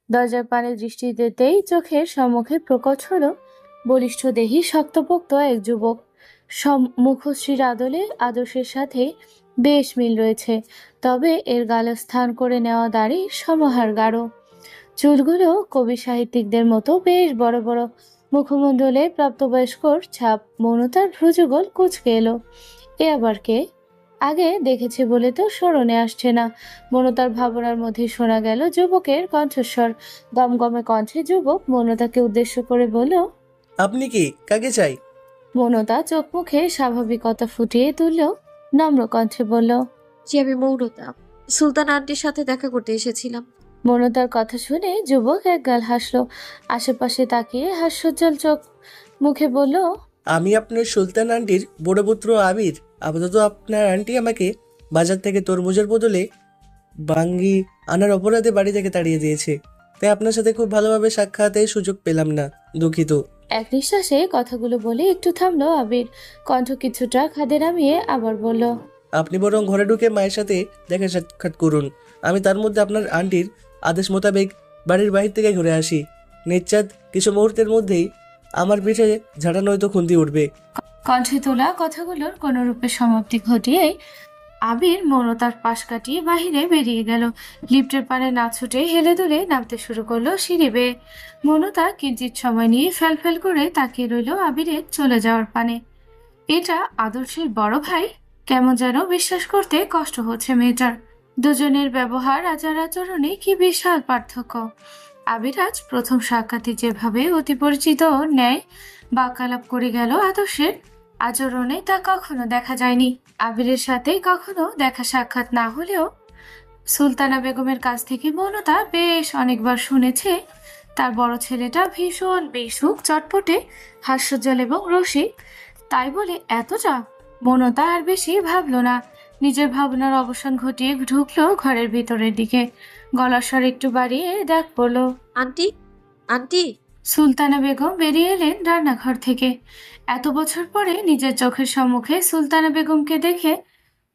দরজার পানে দৃষ্টি দিতেই চোখের সম্মুখে প্রকট হলো বলিষ্ঠ দেহী শক্তপোক্ত এক যুবক। মুখশ্রীর আদলে আদর্শের সাথে বেশ মিল রয়েছে, তবে এর গালে স্থান করে নেওয়া দাড়ি সমাহার গাঢ়। চুলগুলো কবি সাহিত্যিকদের মতো বেশ বড় বড়। মুখমণ্ডলে প্রাপ্তবয়স্কর ছাপ, মৌনতার ভ্রুযুগল কুঁচকে এলো। এ আবার কে? আগে দেখেছে বলে তো স্মরণে আসছে না। মৌনতার ভাবনার মধ্যে শোনা গেল যুবকের কণ্ঠস্বর। গমগমে কণ্ঠে যুবক মৌনতাকে উদ্দেশ্য করে বলল, আপনি কি? কাকে চাই? মৌনতা চোখ মুখে স্বাভাবিকতা ফুটিয়ে তুলল, নম্র কণ্ঠে বলল, জি, আমি মৌনতা। সুলতান আন্টির সাথে দেখা করতে এসেছিলাম। মৌনতার কথা শুনে যুবক একগাল হাসলো। আশেপাশে তাকিয়ে হাস্যোজ্জ্বল চোখ মুখে বলল, আমি আপনার সুলতান আন্টির বড় পুত্র আবির। আপাতত আপনার আন্টি আমাকে বাজার থেকে তরমুজের বদলে বাঙ্গি আনার অপরাধে বাড়ি থেকে তাড়িয়ে দিয়েছে, তাই আপনার সাথে খুব ভালোভাবে সাক্ষাতের সুযোগ পেলাম না, দুঃখিত। এক নিঃশ্বাসে কথাগুলো বলে একটু থামলো আবির। কণ্ঠ কিছুটা খাদে নামিয়ে আবার বলল, আপনি বরং ঘরে ঢুকে মায়ের সাথে দেখা সাক্ষাৎ করুন। আমি তার মধ্যে আপনার আন্টির আদেশ মোতাবেক বাড়ির বাহির থেকে ঘুরে আসি। নিশ্চাত কিছু মুহূর্তের মধ্যেই আমার পিঠে ঝাড়া নয়তো খুন্তি উঠবে। কণ্ঠে তোলা কথাগুলোর কোনো রূপে সমাপ্তি ঘটিয়েই আবির মৌনতার পাশ কাটিয়ে বাহিরে বেরিয়ে গেল। লিফটের পানে না ছুটে হেলে দুলে নামতে শুরু করলো সিঁড়ি বেয়ে। মৌনতা কিঞ্চিত সময় নিয়ে ফেল করে তাকিয়ে রইল আবিরের চলে যাওয়ার পানে। এটা আদর্শের বড় ভাই? কেমন যেন বিশ্বাস করতে কষ্ট হচ্ছে মেয়েটার। দুজনের ব্যবহার আচার আচরণে কি বিশাল পার্থক্য। আবির আজ প্রথম সাক্ষাতে যেভাবে অতি পরিচিত ন্যায় বাক্যালাপ করে গেল আদর্শের আচরণে তা কখনো দেখা যায়নি। আবিরের সাথে কখনো দেখা সাক্ষাৎ না হলেও সুলতানা বেগমের কাছ থেকে মৌনতা বেশ অনেকবার শুনেছে তার বড় ছেলেটা ভীষণ বেসুখ, চটপটে, হাস্যোজ্জ্বল এবং রসিক। তাই বলে এতটা? মৌনতা আর বেশি ভাবলো না। নিজের ভাবনার অবসান ঘটিয়ে ঢুকলো ঘরের ভিতরের দিকে। গলার স্বর একটু বাড়িয়ে ডাক পড়লো, আন্টি, আন্টি। সুলতানা বেগম বেরিয়ে এলেন রান্নাঘর থেকে। এত বছর পরে নিজের চোখের সম্মুখে সুলতানা বেগমকে দেখে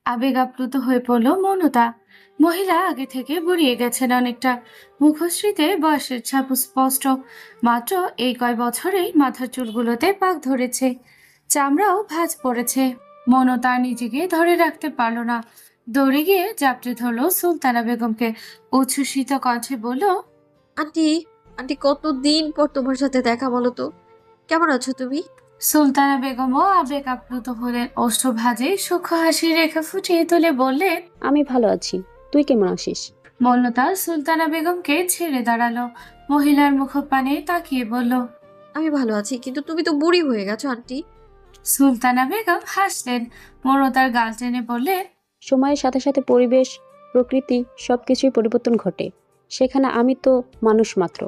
আবেগ আপ্লুত হয়ে পড়ল মৌনতা। মহিলা আগে থেকে বুড়িয়ে গেছেন অনেকটা। মুখশ্রীতে বয়সের ছাপ স্পষ্ট। মাত্র এই কয় বছরেই মাথার চুলগুলোতে পাক ধরেছে, চামড়াও ভাঁজ পড়েছে। মৌনতা নিজেকে ধরে রাখতে পারল না, দৌড়ে গিয়ে জাপটে ধরল সুলতানা বেগমকে। উচ্ছ্বসিত কণ্ঠে বলল, আন্টি, আন্টি, কতদিন পর তোমার সাথে দেখা, বলো তো? কেমন আছো তুমি? সুলতানা বেগমও আবেগ আপ্লুত হলেন। ওষ্ঠ ভাঁজে সূক্ষ্ম হাসির রেখা ফুটিয়ে তুলে বললেন, আমি ভালো আছি, তুই কেমন আছিস? মৌনতা সুলতানা বেগমকে ছেড়ে দাঁড়ালো। মহিলার মুখপানে তাকিয়ে বলল, আমি ভালো আছি, কিন্তু তুমি তো বুড়ি হয়ে গেছো আন্টি। সুলতানা বেগম হাসলেন। মৌনতার গাল টেনে বললেন, সময়ের সাথে সাথে পরিবেশ, প্রকৃতি সবকিছুই পরিবর্তন ঘটে। সেখানে আমি তো মানুষ মাত্র,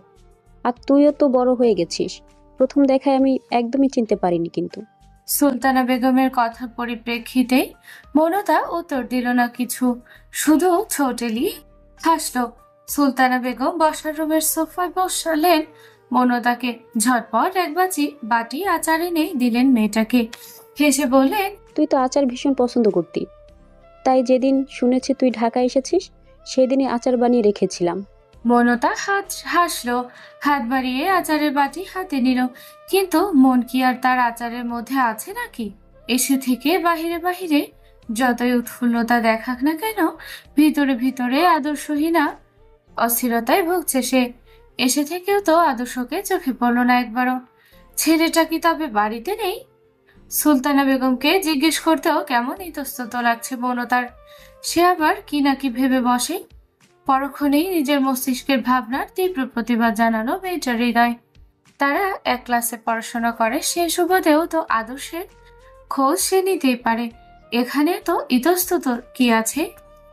আর তুইও তো বড় হয়ে গেছিস। প্রথম দেখায় আমি একদমই চিনতে পারিনি কিন্তু। সুলতানা বেগমের কথার পরিপ্রেক্ষিতে মৌনতা উত্তর দিল না কিছু, শুধু ছোটেলি হাসল। সুলতানা বেগম বসার রুমের সোফায় বসালেন মৌনতাকে। ঝটপট এক বাটি আচার এনে দিলেন মেয়েটাকে। হেসে বললেন, তুই তো আচার ভীষণ পছন্দ করতি, তাই যেদিন শুনেছি তুই ঢাকা এসেছিস সেদিনই আচার বানিয়ে রেখেছিলাম। মৌনতা হাসলো, হাত বাড়িয়ে আচারের বাটি হাতে নিল। কিন্তু মন কি আর তার আচারের মধ্যে আছে নাকি? এসে থেকে বাহিরে বাহিরে যতই উৎফুল্লতা দেখাক না কেন, ভিতরে ভিতরে আদর্শহীনা অস্থিরতায় ভুগছে সে। এসে থেকেও তো আদর্শকে চোখে পড়ল না একবারও। ছেলেটা কি তবে বাড়িতে নেই? সুলতানা বেগমকে জিজ্ঞেস করতেও কেমন ইতস্তত লাগছে মৌনতার। সে আবার কি না কি ভেবে বসে। পরক্ষণেই নিজের মস্তিষ্কের ভাবনার তীব্র প্রতিবাদ জানালো মেয়েটার হৃদয়। তারা এক ক্লাসে পড়াশোনা করে, সে সুবাদেও তো আদর্শের খোঁজ সে নিতেই পারে। এখানে তো ইতস্তত কি আছে?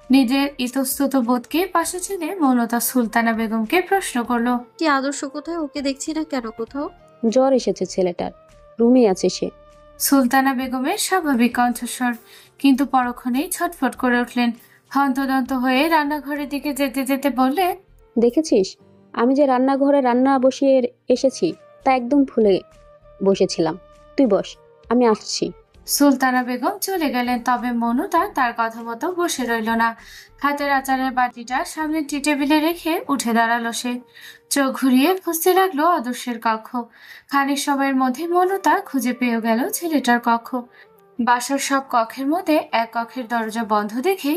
নিজের ইতস্তত বোধকে পাশে ছেড়ে মৌনতা সুলতানা বেগমকে প্রশ্ন করলো, কি আদর্শ কোথায়? ওকে দেখছি না কেন কোথাও। জ্বর এসেছে ছেলেটার, রুমে আছে সে। সুলতানা বেগমের স্বাভাবিক কণ্ঠস্বর, কিন্তু পরক্ষণেই ছটফট করে উঠলেন। হন্তদন্ত হয়ে রান্নাঘরের দিকে যেতে যেতে বললে, দেখেছিস আমি যে রান্নাঘরে রান্না বসিয়ে এসেছি, তা একদম ভুলে বসেছিলাম। তুই বস, আমি আসছি। সুলতানা বেগম চলে গেলেন, তবে মনুতা তার কথা মতো বসে রইল না। হাতের আচারের বাটিটা সামনের টি টেবিলে রেখে উঠে দাঁড়ালো সে। চোখ ঘুরিয়ে খুঁজতে লাগলো আদর্শের কক্ষ। খানিক সময়ের মধ্যে মনুতা খুঁজে পেয়ে গেল ছেলেটার কক্ষ। বাসার সব কক্ষের মধ্যে এক কক্ষের দরজা বন্ধ দেখে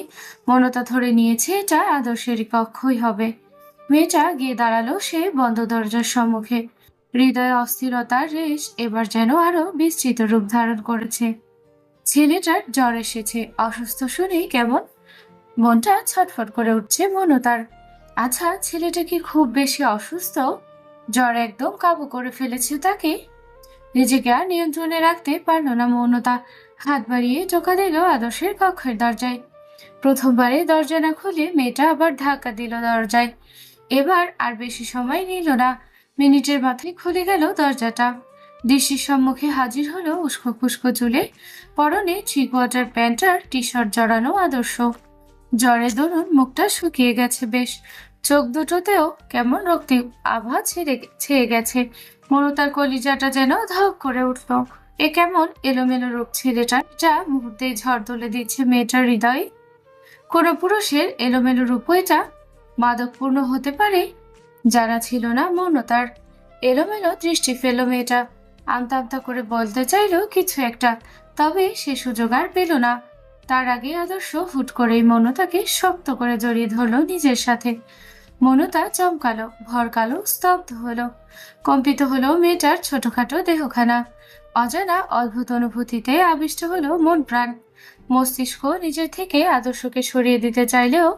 মনুতা ধরে নিয়েছে এটা আদর্শেরই কক্ষই হবে। মেয়েটা গিয়ে দাঁড়ালো সে বন্ধ দরজার সম্মুখে। হৃদয়ে অস্থিরতার রেশ এবার যেন আরো বিস্তৃত রূপ ধারণ করেছে। ছেলেটার জ্বর এসেছে, অসুস্থ শুনেই কেমন মনটা ছটফট করে উঠছে মনুতার। আচ্ছা, ছেলেটা কি খুব বেশি অসুস্থ? জ্বর একদম কাবু করে ফেলেছে তাকে। নিজেকে আর নিয়ন্ত্রণে রাখতে পারল না মৌনতা। হাত বাড়িয়ে টোকা দিল আদর্শের কক্ষের দরজায়। প্রথমবারে দরজা না খুলে মেয়েটা আবার ধাক্কা দিল দরজায়। এবার আর বেশি সময় নিল না, মিনিটের মাথায় খুলে গেল দরজাটা। দৃষ্টির সম্মুখে হাজির হলো উস্কো খুস্কো চুলে, পরনে 3 কোয়ার্টার প্যান্ট আর টি শার্ট জড়ানো আদর্শ। জ্বরে দরুন মুখটা শুকিয়ে গেছে বেশ, চোখ দুটোতেও কেমন রক্তে আভা ছেয়ে গেছে। মনুতার কলিজাটা যেন ধক করে উঠল। এ কেমন এলোমেলো রূপ ছেলেটা, যা মুহূর্তেই ঝড় তুলে দিচ্ছে মেয়েটার হৃদয়ে। কোনো পুরুষের এলোমেলো রূপ এটা মাদকপূর্ণ হতে পারে? জানা ছিল না মৌনতার। এলোমেলো দৃষ্টি ফেল মেয়েটা। আমতা আমতা করে বলতে চাইল কিছু একটা, তবে সে সুযোগ আর পেল না। তার আগে আদর্শ হুট করেই মৌনতাকে শক্ত করে জড়িয়ে ধরল নিজের সাথে। মৌনতা চমকালো, ভরকালো, স্তব্ধ হলো। কম্পিত হলো মেয়েটার ছোটখাটো দেহখানা। অজানা অদ্ভুত অনুভূতিতে আবিষ্ট হলো মন প্রাণ। মস্তিষ্ক নিজের থেকে আদর্শকে সরিয়ে দিতে চাইলেও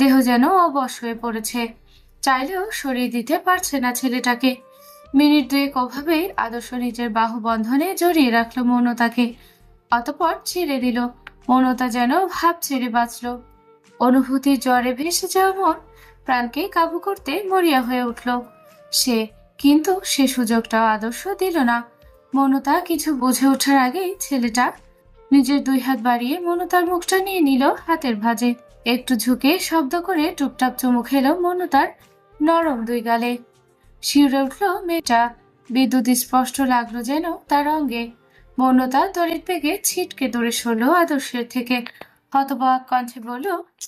দেহ যেন অবশ হয়ে পড়েছে। চাইলেও সরিয়ে দিতে পারছে না ছেলেটাকে। মিনিট দুয়েক অভাবেই আদর্শ নিজের বাহু বন্ধনে জড়িয়ে রাখলো মৌনতাকে, অতঃপর ছেড়ে দিল। মৌনতা যেন ভাব ছেড়ে বাঁচল। অনুভূতির জ্বরে ভেসে যাওয়া মন প্রাণকে কাবু করতে মরিয়া হয়ে উঠল সে, কিন্তু সে সুযোগটাও আদর্শ দিল না। মৌনতা কিছু বুঝে ওঠার আগেই ছেলেটা নিজের 2 হাত বাড়িয়ে মৌনতার মুখটা নিয়ে নিল হাতের ভাঁজে। একটু ঝুঁকে শব্দ করে টুপটাপ চুমু খেলো মৌনতার নরম 2 গালে। শিউরে উঠল মেয়েটা, বিদ্যুৎ স্পষ্ট লাগলো যেন তার অঙ্গে। মৌনতা তড়িৎ বেগে ছিটকে দূরে সরল আদর্শের থেকে। হতবাক কণ্ঠে বলল,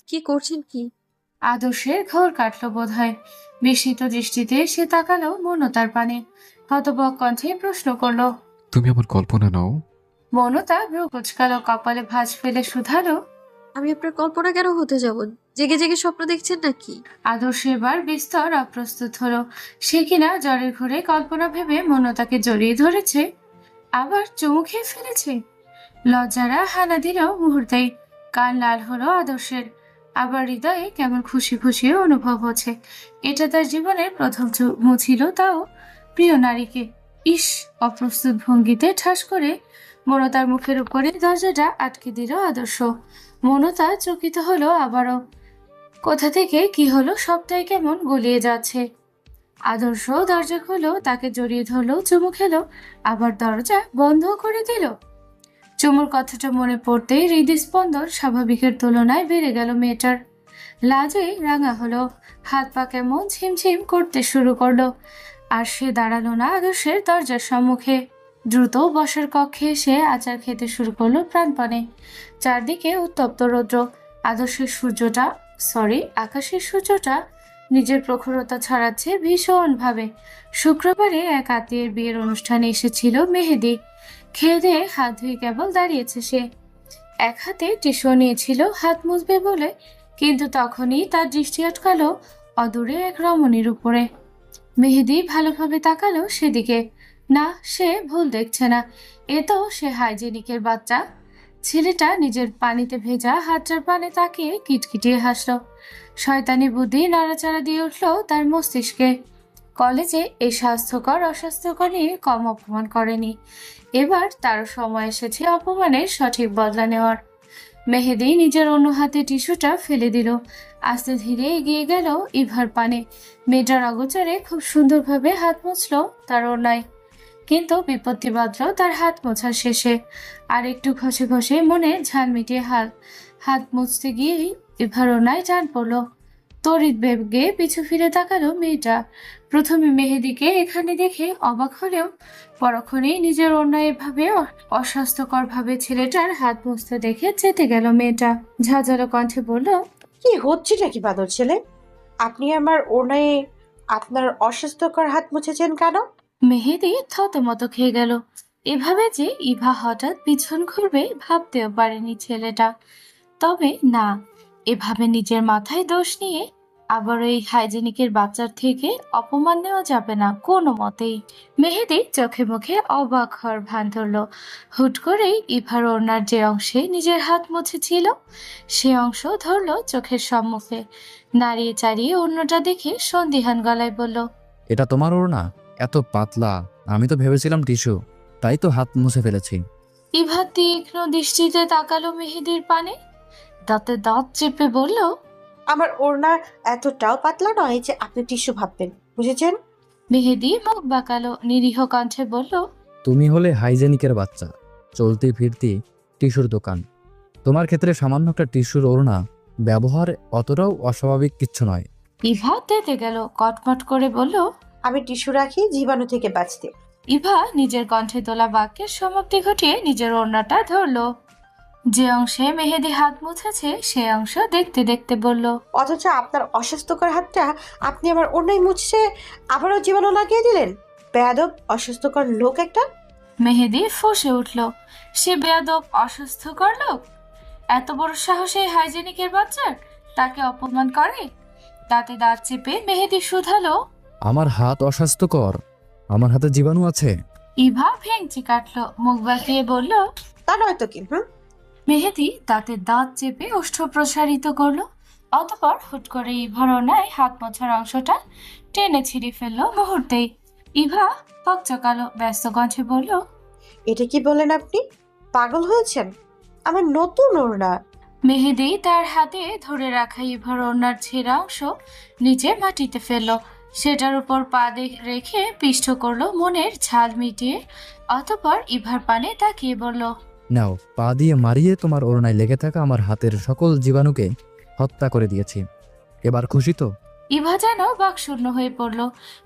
কি করছেন কি? আদর্শের ঘোর কাটলো বোধহয়। বিস্মিত দৃষ্টিতে সে তাকালো মৌনতার পানে। হতবাক কণ্ঠে প্রশ্ন করলো, তুমি আমার কল্পনা নাও? মৌনতা ভ্রু কুচকালো, কপালে ভাঁজ ফেলে শুধালো, আমি আপনার কল্পনা কেন হতে যাব? জেগে জেগে স্বপ্ন দেখছেন নাকি? আদর্শ এবার বিস্তর অপ্রস্তুত হলো। সে কিনা জ্বরের ঘোরে কল্পনা ভেবে মৌনতাকে জড়িয়ে ধরেছে, আবার চুমু খেয়ে ফেলেছে। লজ্জারা হানা দিল মুহূর্তেই। কান লাল হলো আদর্শের। আবার হৃদয়ে কেমন খুশি খুশি অনুভব হচ্ছে। এটা তার জীবনের প্রথম চুমু ছিল, তাও প্রিয় নারীকে। ইস! অপ্রস্তুত ভঙ্গিতে ঠাস করে মনতার মুখের উপরে দরজাটা আটকে দিল আদর্শ। মনতা চকিত হলো আবারও। কোথা থেকে কি হলো সবটাই কেমন গুলিয়ে যাচ্ছে। আদর্শ দরজা খুলো, তাকে জড়িয়ে ধরলো, চুমু খেলো, আবার দরজা বন্ধ করে দিল। চুমুর কথাটা মনে পড়তেই হৃদস্পন্দন স্বাভাবিকের তুলনায় বেড়ে গেল মেয়েটার। লাজে রাঙা হলো, হাত পা কেমন ঝিমঝিম করতে শুরু করলো। আর সে দাঁড়ালো না আদর্শের দরজার সম্মুখে। দ্রুত বসার কক্ষে এসে আচার খেতে শুরু করলো প্রাণপণে। চারদিকে উত্তপ্ত রৌদ্র। আকাশের সূর্যটা নিজের প্রখরতা ছড়াচ্ছে ভীষণভাবে। শুক্রবারে এক আত্মীয়ের বিয়ের অনুষ্ঠানে এসেছিল মেহেদি। খেয়ে দিয়ে হাত ধুয়ে কেবল দাঁড়িয়েছে সে। এক হাতে টিস্যু নিয়েছিল হাত মুছবে বলে, কিন্তু তখনই তার দৃষ্টি আটকালো অদূরে এক রমণীর উপরে। মেহেদি ভালোভাবে তাকালো সেদিকে। না, সে ভুল দেখছে না, এ তো সে হাইজেনিকের বাচ্চা। ছেলেটা নিজের পানিতে ভেজা হাতটার পানে তাকিয়ে কিটকিটিয়ে হাসল। শয়তানি বুদ্ধি নাড়াচাড়া দিয়ে উঠল তার মস্তিষ্কে। কলেজে এই স্বাস্থ্যকর অস্বাস্থ্যকর নিয়ে কম অপমান করেনি। এবার তার সময় এসেছে অপমানের সঠিক বদলা নেওয়ার। মেহেদি নিজের অন্য হাতে টিস্যুটা ফেলে দিল। আস্তে ধীরে এগিয়ে গেল ইভার পানে। মেয়েটার অগোচরে খুব সুন্দরভাবে হাত মুছল তার ওড়নায়। কিন্তু বিপত্তি বাঁধল তার হাত মোছার শেষে। আর একটু ঘষে ঘষে মনে ঝাল মিটিয়ে হাত মুছতে গিয়েই ইভার ওড়নায় টান পড়ল। তড়িৎ বেগে পিছু ফিরে তাকালো মেয়েটা। প্রথমে মেহেদিকে এখানে দেখে অবাক হলেও পরক্ষণেই নিজের অন্যায় ভাবে অস্বাস্থ্যকর ভাবে ছেলেটার হাত মুছতে দেখে চেতে গেল মেয়েটা। ঝাঁঝালো কণ্ঠে বলল, কি হচ্ছেটা কি বাদর ছেলে? আপনি আমার ওড়নায় আপনার অস্বাস্থ্যকর হাত মুছেছেন কেন? মেহেদি থতমত খেয়ে গেল। এভাবে যে ইভা হঠাৎ পিছন ঘুরবে ভাবতেও পারেনি ছেলেটা। তবে না, এভাবে নিজের মাথায় দোষ নিয়ে আবার এই হাইজেনিকের বাচ্চার থেকে অপমান নেওয়া যাবে না কোনো মতেই। মেহেদি চোখে মুখে অবাক হওয়ার ভান ধরল। হুট করেই ইভার ওড়নার যে অংশে নিজের হাত মুছেছিল সে অংশ ধরল চোখের সম্মুখে। নাড়িয়ে চাড়িয়ে অন্যটা দেখে সন্দিহান গলায় বলল, এটা তোমার ওড়না? এত পাতলা, আমি তো ভেবেছিলাম টিস্যু, তাই তো হাত মুছে ফেলেছি। ইভা তীক্ষ্ণ দৃষ্টিতে তাকালো মেহেদির পানে, দাঁতে দাঁত চেপে বলল, আমার ওড়না এতটাও পাতলা নয় যে আপনি টিস্যু ভাববেন, বুঝেছেন? মেহেদি মুখ বাঁকালো, নিরীহ কণ্ঠে বলল, তুমি হলে হাইজেনিকের বাচ্চা, চলতি ফিরতি টিস্যুর দোকান। তোমার ক্ষেত্রে সামান্য একটা টিস্যুর ওড়না ব্যবহার অতটাও অস্বাভাবিক কিচ্ছু নয়। ইভা তেতে গেল, কটমট করে বলল। আমি টিস্যু রাখি জীবাণু থেকে বাঁচতে। ইভা নিজের কণ্ঠে তোলা বাক্যের সমাপ্তি ঘটিয়ে নিজের ওড়নাটা ধরল। যে অংশে মেহেদি হাত মুছেছে সে অংশ দেখতে দেখতে বলল, অথচ আপনার অস্বাস্থ্যকর হাতটা আপনি আমার ওড়নায় মুছছে আবারও জীবাণু লাগিয়ে দিলেন। বেয়াদব অস্বাস্থ্যকর লোক একটা। মেহেদি ফুঁসে উঠল। সে বেয়াদব অসুস্থকর লোক? এত বড় সাহস এই হাইজেনিকের বাচ্চার, তাকে অপমান করে? দাঁতে দাঁত চেপে মেহেদি শুধালো, আমার হাত অস্বাস্থ্যকর? আমার হাতে জীবাণু আছে? ইভা ভেঙচি কাটলো, মুখ বাঁকিয়ে বলল। তা নয় তো কি? মেহেদি দাঁতে দাঁত চেপে ওষ্ঠ প্রসারিত করলো। অতঃপর হুট করে ইভার ওড়নায় হাত মোছার অংশটা টেনে ছিঁড়ে ফেললো মুহূর্তেই। ইভা পকচকালো, ব্যস্ত কণ্ঠে বলল, এটা কি বলেন আপনি? পাগল হয়েছেন? আমার নতুন ওড়না। মেহেদি তার হাতে ধরে রাখা ইভার ওড়নার ছেঁড়া অংশ নিচে মাটিতে ফেললো। সেটার উপর পা রেখে পিষ্ট করলো মনের ঝাল মিটিয়ে। অতঃপর ইভার পানে তাকিয়ে বলল, নাও, পা দিয়ে মারিয়ে তোমার ওড়নায় লেগে থাকা আমার হাতের সকল জীবাণুকে হত্যা করে দিয়েছি। এবার খুশি তো? ইভা যেন বাকশূন্য হয়ে পড়ল।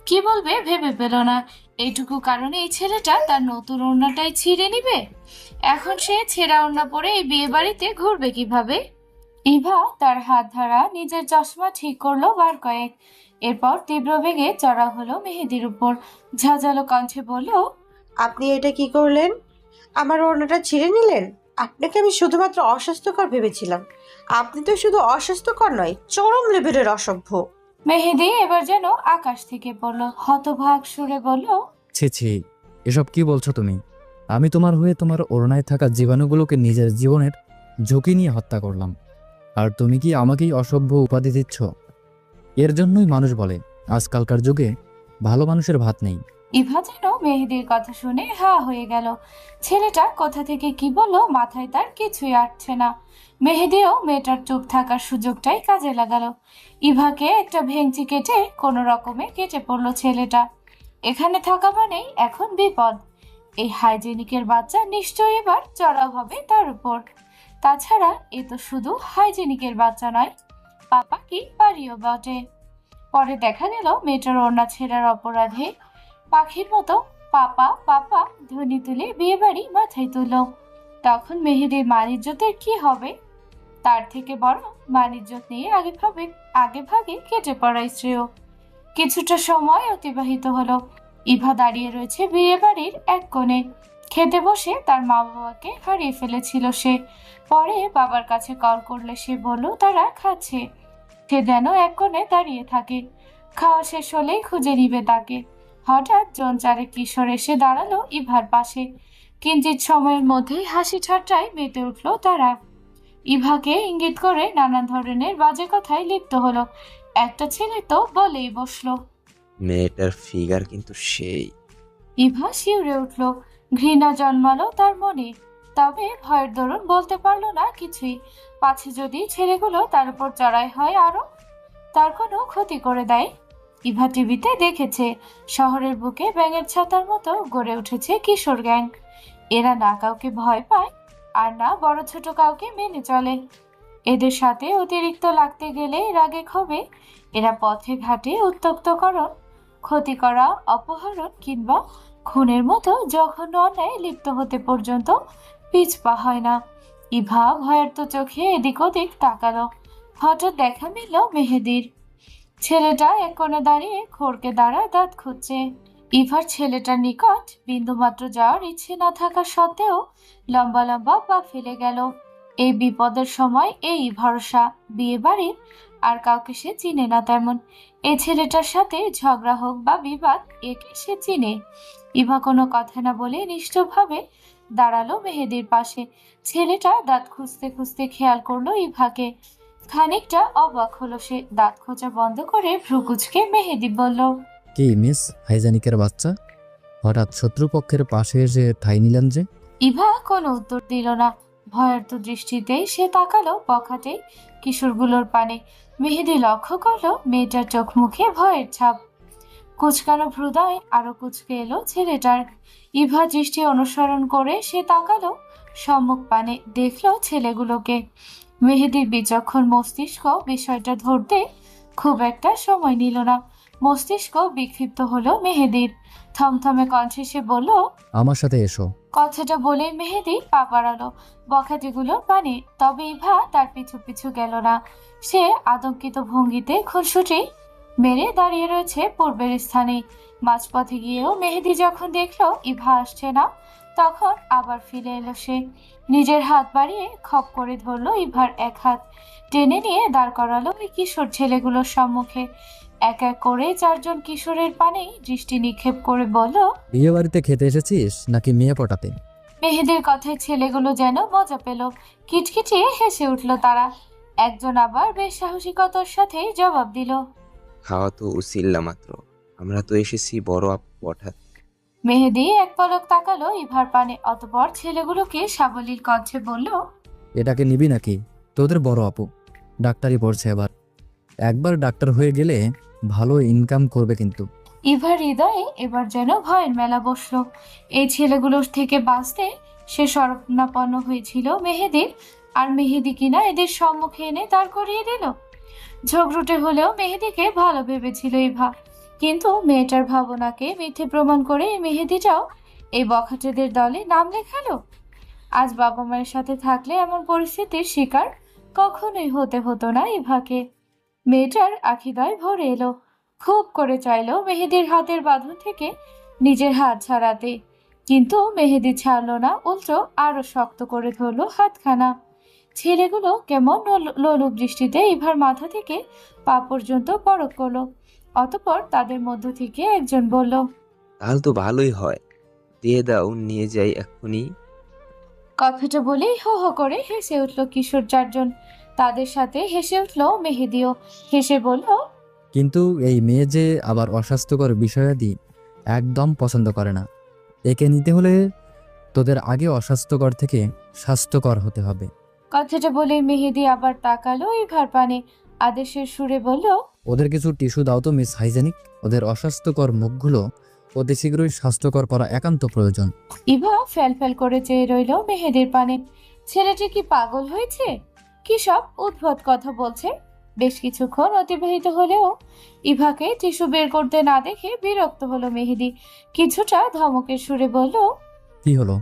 কি বলবে ভেবে পেল না। এইটুকু কারণে এই ছেলেটা তার নতুন ওড়নাটাই ছিঁড়ে নিবে? এখন সে ছেঁড়া ওড়না পরে এই বিয়ে বাড়িতে ঘুরবে কিভাবে? ইভা তার হাত ধরা নিজের চশমা ঠিক করলো বার কয়েক। এরপর তীব্র বেগে চড়া হলো মেহেদির উপর। ঝাঁঝালো কণ্ঠে বলল, আপনি এটা কি করলেন? আমার ওড়নাটা ছিঁড়ে নিলেন? আপনাকে আমি শুধুমাত্র অস্বাস্থ্যকর ভেবেছিলাম। আপনি তো শুধু অস্বাস্থ্যকর নয়, চরম লেভেলের অসভ্য। মেহেদি এবার যেন আকাশ থেকে পড়ল, হতভাগ সুরে বলল, ছি ছি, এসব কি বলছো তুমি? আমি তোমার হয়ে তোমার ওড়নায় থাকা জীবাণুগুলোকে নিজের জীবনের ঝুঁকি নিয়ে হত্যা করলাম, আর তুমি কি আমাকেই অসভ্য উপাধি দিচ্ছ? এর জন্যই মানুষ বলে আজকালকার যুগে ভালো মানুষের ভাত নেই। ইভা যেন মেহেদির কথা শুনে হা হয়ে গেল। ছেলেটা কোথা থেকে কি বললো মাথায় তার কিছুই আটছে না। মেহেদিও মেয়েটার চুপ থাকার সুযোগটাই কাজে লাগালো। ইভাকে একটা ভেঙচি কেটে কোনো রকমে কেটে পড়লো ছেলেটা। এখানে থাকা মানেই এখন বিপদ। এই হাইজেনিকের বাচ্চা নিশ্চয়ই এবার চড়াও হবে তার উপর। তাছাড়া এ তো শুধু হাইজেনিকের বাচ্চা নয়, পাপা কি পারিও বটে। পরে দেখা গেল মেয়েটার ওড়না ছেঁড়ার অপরাধে পাখির মতো পাপা পাপা ধ্বনি তুলে বিয়ে বাড়ি মাথায় তুলল। তখন মেহেদির মান ইজ্জতের কি হবে? তার থেকে বড় মান ইজ্জত নিয়ে আগে ভাগে কেটে পড়া শ্রেয়। কিছুটা সময় অতিবাহিত হলো। ইভা দাঁড়িয়ে রয়েছে বিয়ে বাড়ির এক কোণে। খেতে বসে তার মা বাবাকে হারিয়ে ফেলেছিল সে। পরে বাবার কাছে কল করলে সে বলল তারা খাচ্ছে। সে যেন এক কোণে দাঁড়িয়ে থাকে, খাওয়া শেষ হলেই খুঁজে নিবে তাকে। হঠাৎ জন চারে কিশোর এসে দাঁড়ালো ইভার পাশে। কিঞ্চিত সময়ের মধ্যেই হাসি ঠাট্টায় মেতে উঠল তারা। ইভাকে ইঙ্গিত করে নানা ধরনের বাজে কথায় লিপ্ত হলো। একটা ছেলে তো বলেই বসলো। মেয়েটার ফিগার কিন্তু সেই। ইভা শিউরে উঠল, ঘৃণা জন্মালো তার মনে। তবে ভয়ের দরুন বলতে পারলো না কিছুই। পাছে যদি ছেলেগুলো তার উপর চড়াই হয় আরো, তার কোনো ক্ষতি করে দেয়। ইভা টিভিতে দেখেছে শহরের বুকে ব্যাঙের ছাতার মতো গড়ে উঠেছে কিশোর গ্যাং। এরা না কাউকে ভয় পায় আর না বড় ছোট কাউকে মেনে চলে। এদের সাথে অতিরিক্ত লাগতে গেলে রাগে ক্ষোভে এরা পথে ঘাটে উত্ত্যক্তকরণ, ক্ষতি করা, অপহরণ কিংবা খুনের মতো জঘন্য অন্যায় লিপ্ত হতে পর্যন্ত পিছপা হয় না। ইভা ভয়ার্ত চোখে এদিক ওদিক তাকালো। হঠাৎ দেখা মিলল মেহেদির। ছেলেটা এক কোণে দাঁড়িয়ে খড়কে দাঁড়া দাঁত খুঁজছে। ইভার ছেলেটার নিকট বিন্দুমাত্র যাওয়ার ইচ্ছে না থাকা সত্ত্বেও লম্বা লম্বা পা ফেলে গেল। এই বিপদের সময় এই ভরসা, বিয়ে বাড়ির আর কাউকে সে চিনে না তেমন। এই ছেলেটার সাথে ঝগড়া হোক বা বিবাদ, একে সে চিনে। ইভা কোনো কথা না বলে নিষ্ঠুরভাবে দাঁড়ালো মেহেদির পাশে। ছেলেটা দাঁত খুঁজতে খুঁজতে খেয়াল করলো ইভাকে। খানিকটা অবাক হলো সে। দাঁত খোঁচা বন্ধ করে ভ্রু কুঁচকে মেহেদি বলল, কি মিস হাইজানিকের বাচ্চা, হঠাৎ শত্রুপক্ষের পাশে এসে ঠাঁই নিলেন যে? ইভা কোনো উত্তর দিল না। ভয়ার্ত দৃষ্টিতেই সে তাকালো বখাটে কিশোরগুলোর পানে। মেহেদি লক্ষ্য করলো মেয়েটার চোখ মুখে ভয়ের ছাপ। কুচকানো হৃদয় আরো কুচকে এলো ছেলেটার। ইভা দৃষ্টি অনুসরণ করে সে তাকালো সম্মুখ পানে, দেখলো ছেলেগুলোকে। মেহেদির বিচক্ষণ মস্তিষ্ক বিষয়টা ধরতে খুব একটা সময় নিল না। মস্তিষ্ক বিক্ষিপ্ত হলো মেহেদির। থমথমে কণ্ঠে সে বলল, আমার সাথে এসো। কথাটা বলে মেহেদি পা বাড়ালো বখাটেগুলোর পানে। তবে ইভা তার পিছু পিছু গেল না। সে আতঙ্কিত ভঙ্গিতে খুনসুটি মেরে দাঁড়িয়ে রয়েছে পূর্বের স্থানে। মাঝপথে গিয়েও মেহেদি যখন দেখলো ইভা আসছে না, তখন আবার ফিরে এলো সে। নিজের হাত বাড়িয়ে খপ করে ধরলো ইভার এক হাত, টেনে নিয়ে দাঁড় করালো ওই কিশোর ছেলেগুলোর সম্মুখে। এক এক করে চারজন কিশোরের পানেই দৃষ্টি নিক্ষেপ করে বলল, বিয়ে বাড়িতে খেতে এসেছিস নাকি মেয়ে পটাতে? মেহেদির কথায় ছেলেগুলো যেন মজা পেল। কিটকিটিয়ে হেসে উঠল তারা। একজন আবার বেশ সাহসিকতার সাথে জবাব দিল, খাওয়া তো উসিল্লা মাত্র, আমরা তো এসেছি বড় আপু পঠাতে। মেহেদি এক পলক তাকালো ইভার পানে, অতঃপর ছেলেগুলোকে সাবলীল কণ্ঠে বলল, এটাকে নিবি নাকি? তোদের বড় আপু ডাক্তারি পড়ছে, একবার ডাক্তার হয়ে গেলে ভালো ইনকাম করবে কিন্তু। ইভার হৃদয়ে এবার যেন ভয়ের মেলা বসলো। এই ছেলেগুলোর থেকে বাঁচতে সে শরণাপন্ন হয়েছিল মেহেদির, আর মেহেদি কিনা এদের সম্মুখে এনে দাঁড় করিয়ে দিল। ঝগড়ুটে হলেও মেহেদিকে ভালো ভেবেছিল ইভা, কিন্তু মেয়েটার ভাবনাকে মিথ্যে প্রমাণ করে এই মেহেদিটাও এই বখাটেদের দলে নাম লেখালো। আজ বাবা মায়ের সাথে থাকলে এমন পরিস্থিতির শিকার কখনোই হতে হতো না ইভাকে। মেয়েটার আখিদয় ভরে এলো। খুব করে চাইলো মেহেদির হাতের বাঁধন থেকে নিজের হাত ছাড়াতে, কিন্তু মেহেদি ছাড়লো না, উল্টো আরো শক্ত করে ধরলো হাতখানা। ছেলেগুলো কেমন লোলুপ দৃষ্টিতে ইভার মাথা থেকে পা পর্যন্ত পরখ করলো। অতঃপর তাদের মধ্য থেকে একজন বলল, তাহলে তো ভালোই হয়, দিয়ে দাও, নিয়ে যাই এক্ষুনি। কথাটা বলেই হো হো করে হেসে উঠলো কিশোর চারজন। তাদের সাথে হেসে উঠলো মেহেদিও। হেসে বলল, কিন্তু এই মেয়ে যে আবার অস্বাস্থ্যকর বিষয়াদি একদম পছন্দ করে না। একে নিতে হলে তোদের আগে অস্বাস্থ্যকর থেকে স্বাস্থ্যকর হতে হবে। কথাটা বলে মেহেদি আবার তাকালো ইভার পানে, আদেশের সুরে বলল, ওদের কিছু টিস্যু দাও তো মিস হাইজেনিক। ওদের অস্বাস্থ্যকর মুখগুলো অতি শীঘ্রই স্বাস্থ্যকর করা একান্ত প্রয়োজন। ইভা ফ্যাল ফ্যাল করে চেয়ে রইল মেহেদির পানে। ছেলেটি কি পাগল হয়েছে? কি সব উদ্ভট কথা বলছে। বেশ কিছুক্ষণ অতিবাহিত হলেও ইভাকে টিস্যু বের করতে না দেখে বিরক্ত হলো মেহেদি। কিছুটা ধমকের সুরে বলল, কি হলো,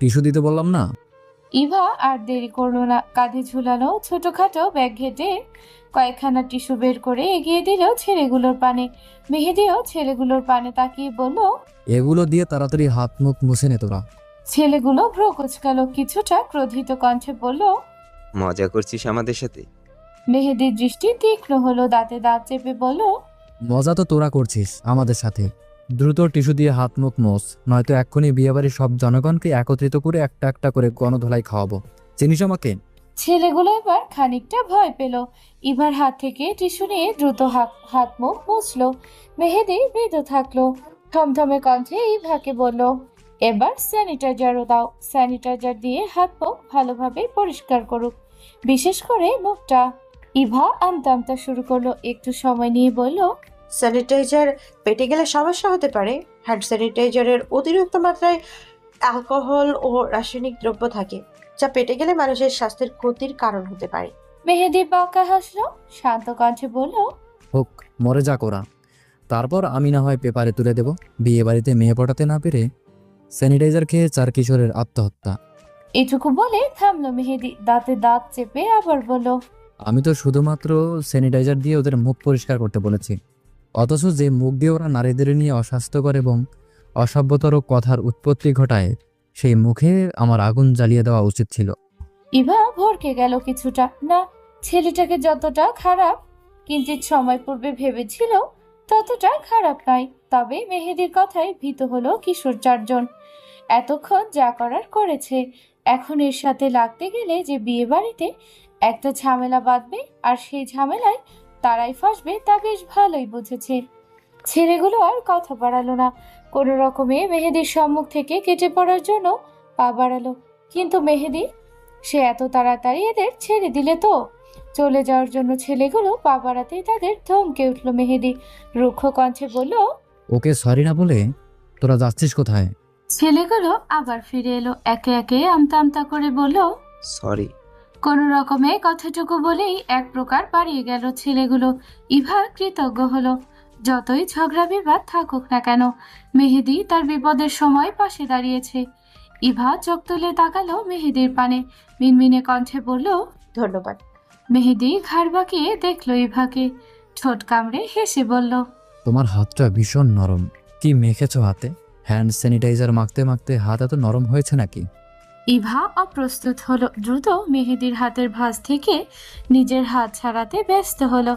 টিস্যু দিতে বললাম না? ইভা আর দেরি করলো না। কাঁধে ঝুলানো ছোটখাটো ব্যাগ ঘেটে কয়েকখানা টিস্যু বের করে এগিয়ে দিল ছেলেগুলোর পানে। মেহেদিও ছেলেগুলোর পানে তাকিয়ে বলল, এগুলো দিয়ে তাড়াতাড়ি হাত মুখ মুছে নে তোরা। ছেলেগুলো ভ্রু কুচকালো, কিছুটা ক্রোধিত কণ্ঠে বলল, মজা করছিস আমাদের সাথে? মেহেদির দৃষ্টি তীক্ষ্ণ হলো, দাঁতে দাঁত চেপে বলল, মজা তো তোরা করছিস আমাদের সাথে। দ্রুত টিস্যু দিয়ে হাত মুখ মোছ, নয়তো এক্ষুনি বিয়েবাড়ির সব জনগণকে একত্রিত করে একটা একটা করে গণধোলাই খাওয়াবো। চিনিস আমাকে? ছেলেগুলো এবার খানিকটা ভয় পেল। ইভার হাত থেকে টিস্যু নিয়ে দ্রুত হাত মুখ মুছলো। মেহেদি মৃদু থাকলো। থমথমে কণ্ঠে ইভাকে বলল, এবার স্যানিটাইজারও দাও। স্যানিটাইজার দিয়ে হাত মুখ ভালোভাবে পরিষ্কার করুক, বিশেষ করে মুখটা। ইভা আমতা আমতা শুরু করলো। একটু সময় নিয়ে বলল, স্যানিটাইজার পেটে গেলে সমস্যা হতে পারে। হ্যান্ড স্যানিটাইজারের অতিরিক্ত মাত্রায় অ্যালকোহল ও রাসায়নিক দ্রব্য থাকে, যা পেটে গেলে মানুষের স্বাস্থ্যের ক্ষতির কারণ হতে পারে। মেহেদি বাঁকা হাসলো, শান্ত কণ্ঠে বলল, হোক, মরে যা করা। তারপর আমি না হয় পেপারে তুলে দেব বিয়ে বাড়িতে মেয়ে পটাতে না পেরে স্যানিটাইজার খেয়ে 4 কিশোরের আত্মহত্যা। এটুকু বলে থামলো মেহেদি, দাঁতে দাঁত চেপে আবার বলল, আমি তো শুধুমাত্র স্যানিটাইজার দিয়ে ওদের মুখ পরিষ্কার করতে বলেছি, অথচ যে মুখ দিয়ে ওরা নারীদের নিয়ে অস্বাস্থ্যকর এবং অসভ্যতর কথার উৎপত্তি ঘটায় সেই মুখে আমার আগুন জ্বালিয়ে দেওয়া উচিত ছিল। ইভা ভড়কে গেল কিছুটা। না, ছেলেটাকে যতটা খারাপ কিঞ্চিত সময় পূর্বে ভেবেছিল ততটা খারাপ নয়। তবে মেহেদির কথায় ভীত হলো কিশোর 4জন। এতক্ষণ যা করার করেছে, এখন এর সাথে লাগতে গেলে যে বিয়ে বাড়িতে একটা ঝামেলা বাঁধবে আর সেই ঝামেলায় তারাই ফাঁসবে তা বেশ ভালোই বুঝেছে। ছেলেগুলো আর কথা বাড়ালো না, কোনো রকমে মেহেদির সম্মুখ থেকে কেটে পড়ার জন্য পা বাড়ালো। কিন্তু মেহেদি, সে এত তাড়াতাড়ি এদের ছেড়ে দিলে তো? চলে যাওয়ার জন্য ছেলেগুলো পা বাড়াতেই তাদের ধমকে উঠল মেহেদি, রুক্ষ কণ্ঠে বলল, ওকে সরি না বলে তোরা যাচ্ছিস কোথায়? ছেলেগুলো আবার ফিরে এলো, একে একে আমতা আমতা করে বলল, সরি। কোনো রকমে কথাটুকু বলেই এক প্রকার পালিয়ে গেল ছেলেগুলো। ইভা কৃতজ্ঞ হলো, যতই ঝগড়া বিবাদ থাকুক না কেন মেহেদি তার বিপদের সময় পাশে দাঁড়িয়েছে। ইভা চোখ তুলে তাকালো মেহেদির পানে, মিনমিনে কণ্ঠে বলল, ধন্যবাদ। মেহেদি ঘাড় বাঁকিয়ে দেখলো ইভাকে, ঠোঁট কামড়ে হেসে বলল, তোমার হাতটা ভীষণ নরম। কি মেখেছো হাতে? হ্যান্ড স্যানিটাইজার মাখতে মাখতে হাত এত নরম হয়েছে নাকি? ইভা অপ্রস্তুত হলো, দ্রুত মেহেদির হাতের ভাঁজ থেকে নিজের হাত ছাড়াতে ব্যস্ত হলো।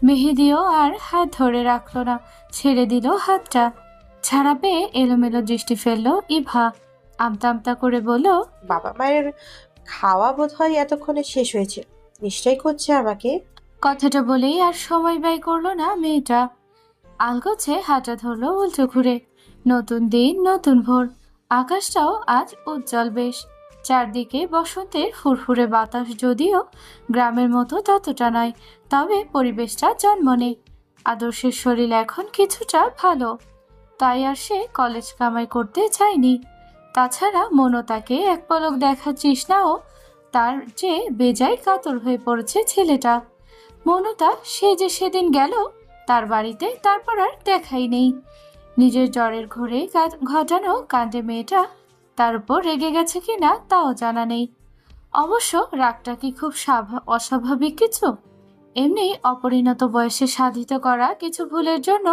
মেহেদিও আর হাত ধরে রাখলো না, ছেড়ে দিল হাতটা। ছাড়া পেয়ে এলোমেলো দৃষ্টি ফেললো ইভা, আমতা আমতা করে বলল, বাবা মায়ের খাওয়া বোধ হয় এতক্ষণে শেষ হয়েছে, নিশ্চয়ই করছে আমাকে। কথাটা বলেই আর সময় ব্যয় করলো না মেয়েটা। আলগোছে হাঁটা ধরলো উল্টো ঘুরে। নতুন দিন, নতুন ভোর, আকাশটাও আজ উজ্জ্বল বেশ। চারদিকে বসন্তের ফুরফুরে বাতাস, যদিও গ্রামের মতো ততটা নয়, তবে পরিবেশটা জন্মনে। আদর্শের শরীর এখন কিছুটা ভালো, তাই আর সে কলেজ কামাই করতে চায়নি। তাছাড়া মনতাকে এক পলক দেখার তৃষ্ণাও তার যে বেজায় কাতর হয়ে পড়েছে ছেলেটা। মনতা সে যে সেদিন গেল তার বাড়িতে, তারপর আর দেখাই নেই। নিজের জ্বরের ঘোরে ঘটানো কাণ্ডে মেয়েটা তার উপর রেগে গেছে কিনা তাও জানা নেই। অবশ্য রাগটা কি খুব অস্বাভাবিক কিছু? এমনি অপরিণত বয়সে সাধিত করা কিছু ভুলের জন্য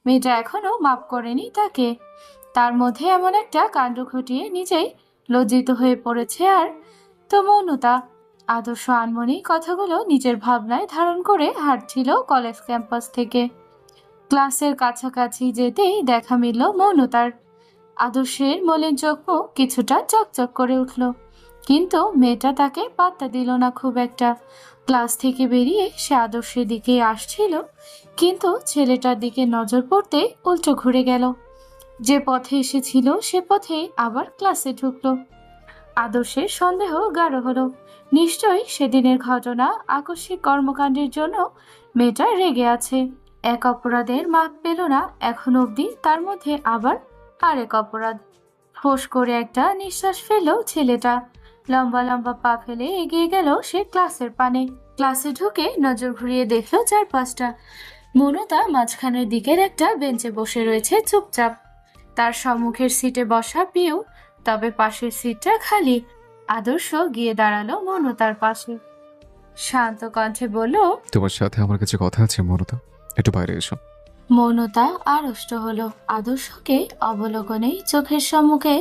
মেয়েটা এখনো মাপ করেনি তাকে। তার মধ্যে এমন একটা কাণ্ড ঘটিয়ে নিজেই লজ্জিত হয়ে পড়েছে। আর তো মৌনতা আদর্শ আনমনি কথাগুলো নিজের ভাবনায় ধারণ করে হাঁটছিল কলেজ ক্যাম্পাস থেকে। ক্লাসের কাছাকাছি যেতেই দেখা মিলল মৌনতার। আদর্শের মলিন চোখ মুখ কিছুটা চকচক করে উঠল, কিন্তু মেয়েটা তাকে পাত্তা দিল না খুব একটা। ক্লাস থেকে বেরিয়ে সে আদর্শের দিকে আসছিল, কিন্তু ছেলেটার দিকে নজর পড়তে উল্টো ঘুরে গেল। যে পথে এসেছিল সে পথেই আবার ক্লাসে ঢুকলো। আদর্শের সন্দেহ গাঢ় হলো, নিশ্চয়ই সেদিনের ঘটনা আকস্মিক কর্মকাণ্ডের জন্য মেয়েটা রেগে আছে। এক অপরাধের মাপ পেল না এখন অবধি, তার মধ্যে আবার আরেক অপরাধ। ফোঁস করে একটা নিঃশ্বাস ফেললো ছেলেটা, লম্বা লম্বা পা ফেলে এগিয়ে গেল সে ক্লাসের পানে। ক্লাসে ঢুকে নজর ঘুরিয়ে দেখলো চারপাশটা। মনতা মাঝখানের দিকের একটা বেঞ্চে বসে রয়েছে চুপচাপ, তার সম্মুখের সিটে বসা পিউ, তবে পাশের সিটটা খালি। আদর্শ গিয়ে দাঁড়ালো মনতার পাশে, শান্ত কণ্ঠে বলল, তোমার সাথে আমার কাছে কথা আছে মনতা, একটু বাইরে এসো। মৌনতা আড়ষ্ট হলো। আদর্শকে অবলোকনেই চোখের সম্মুখে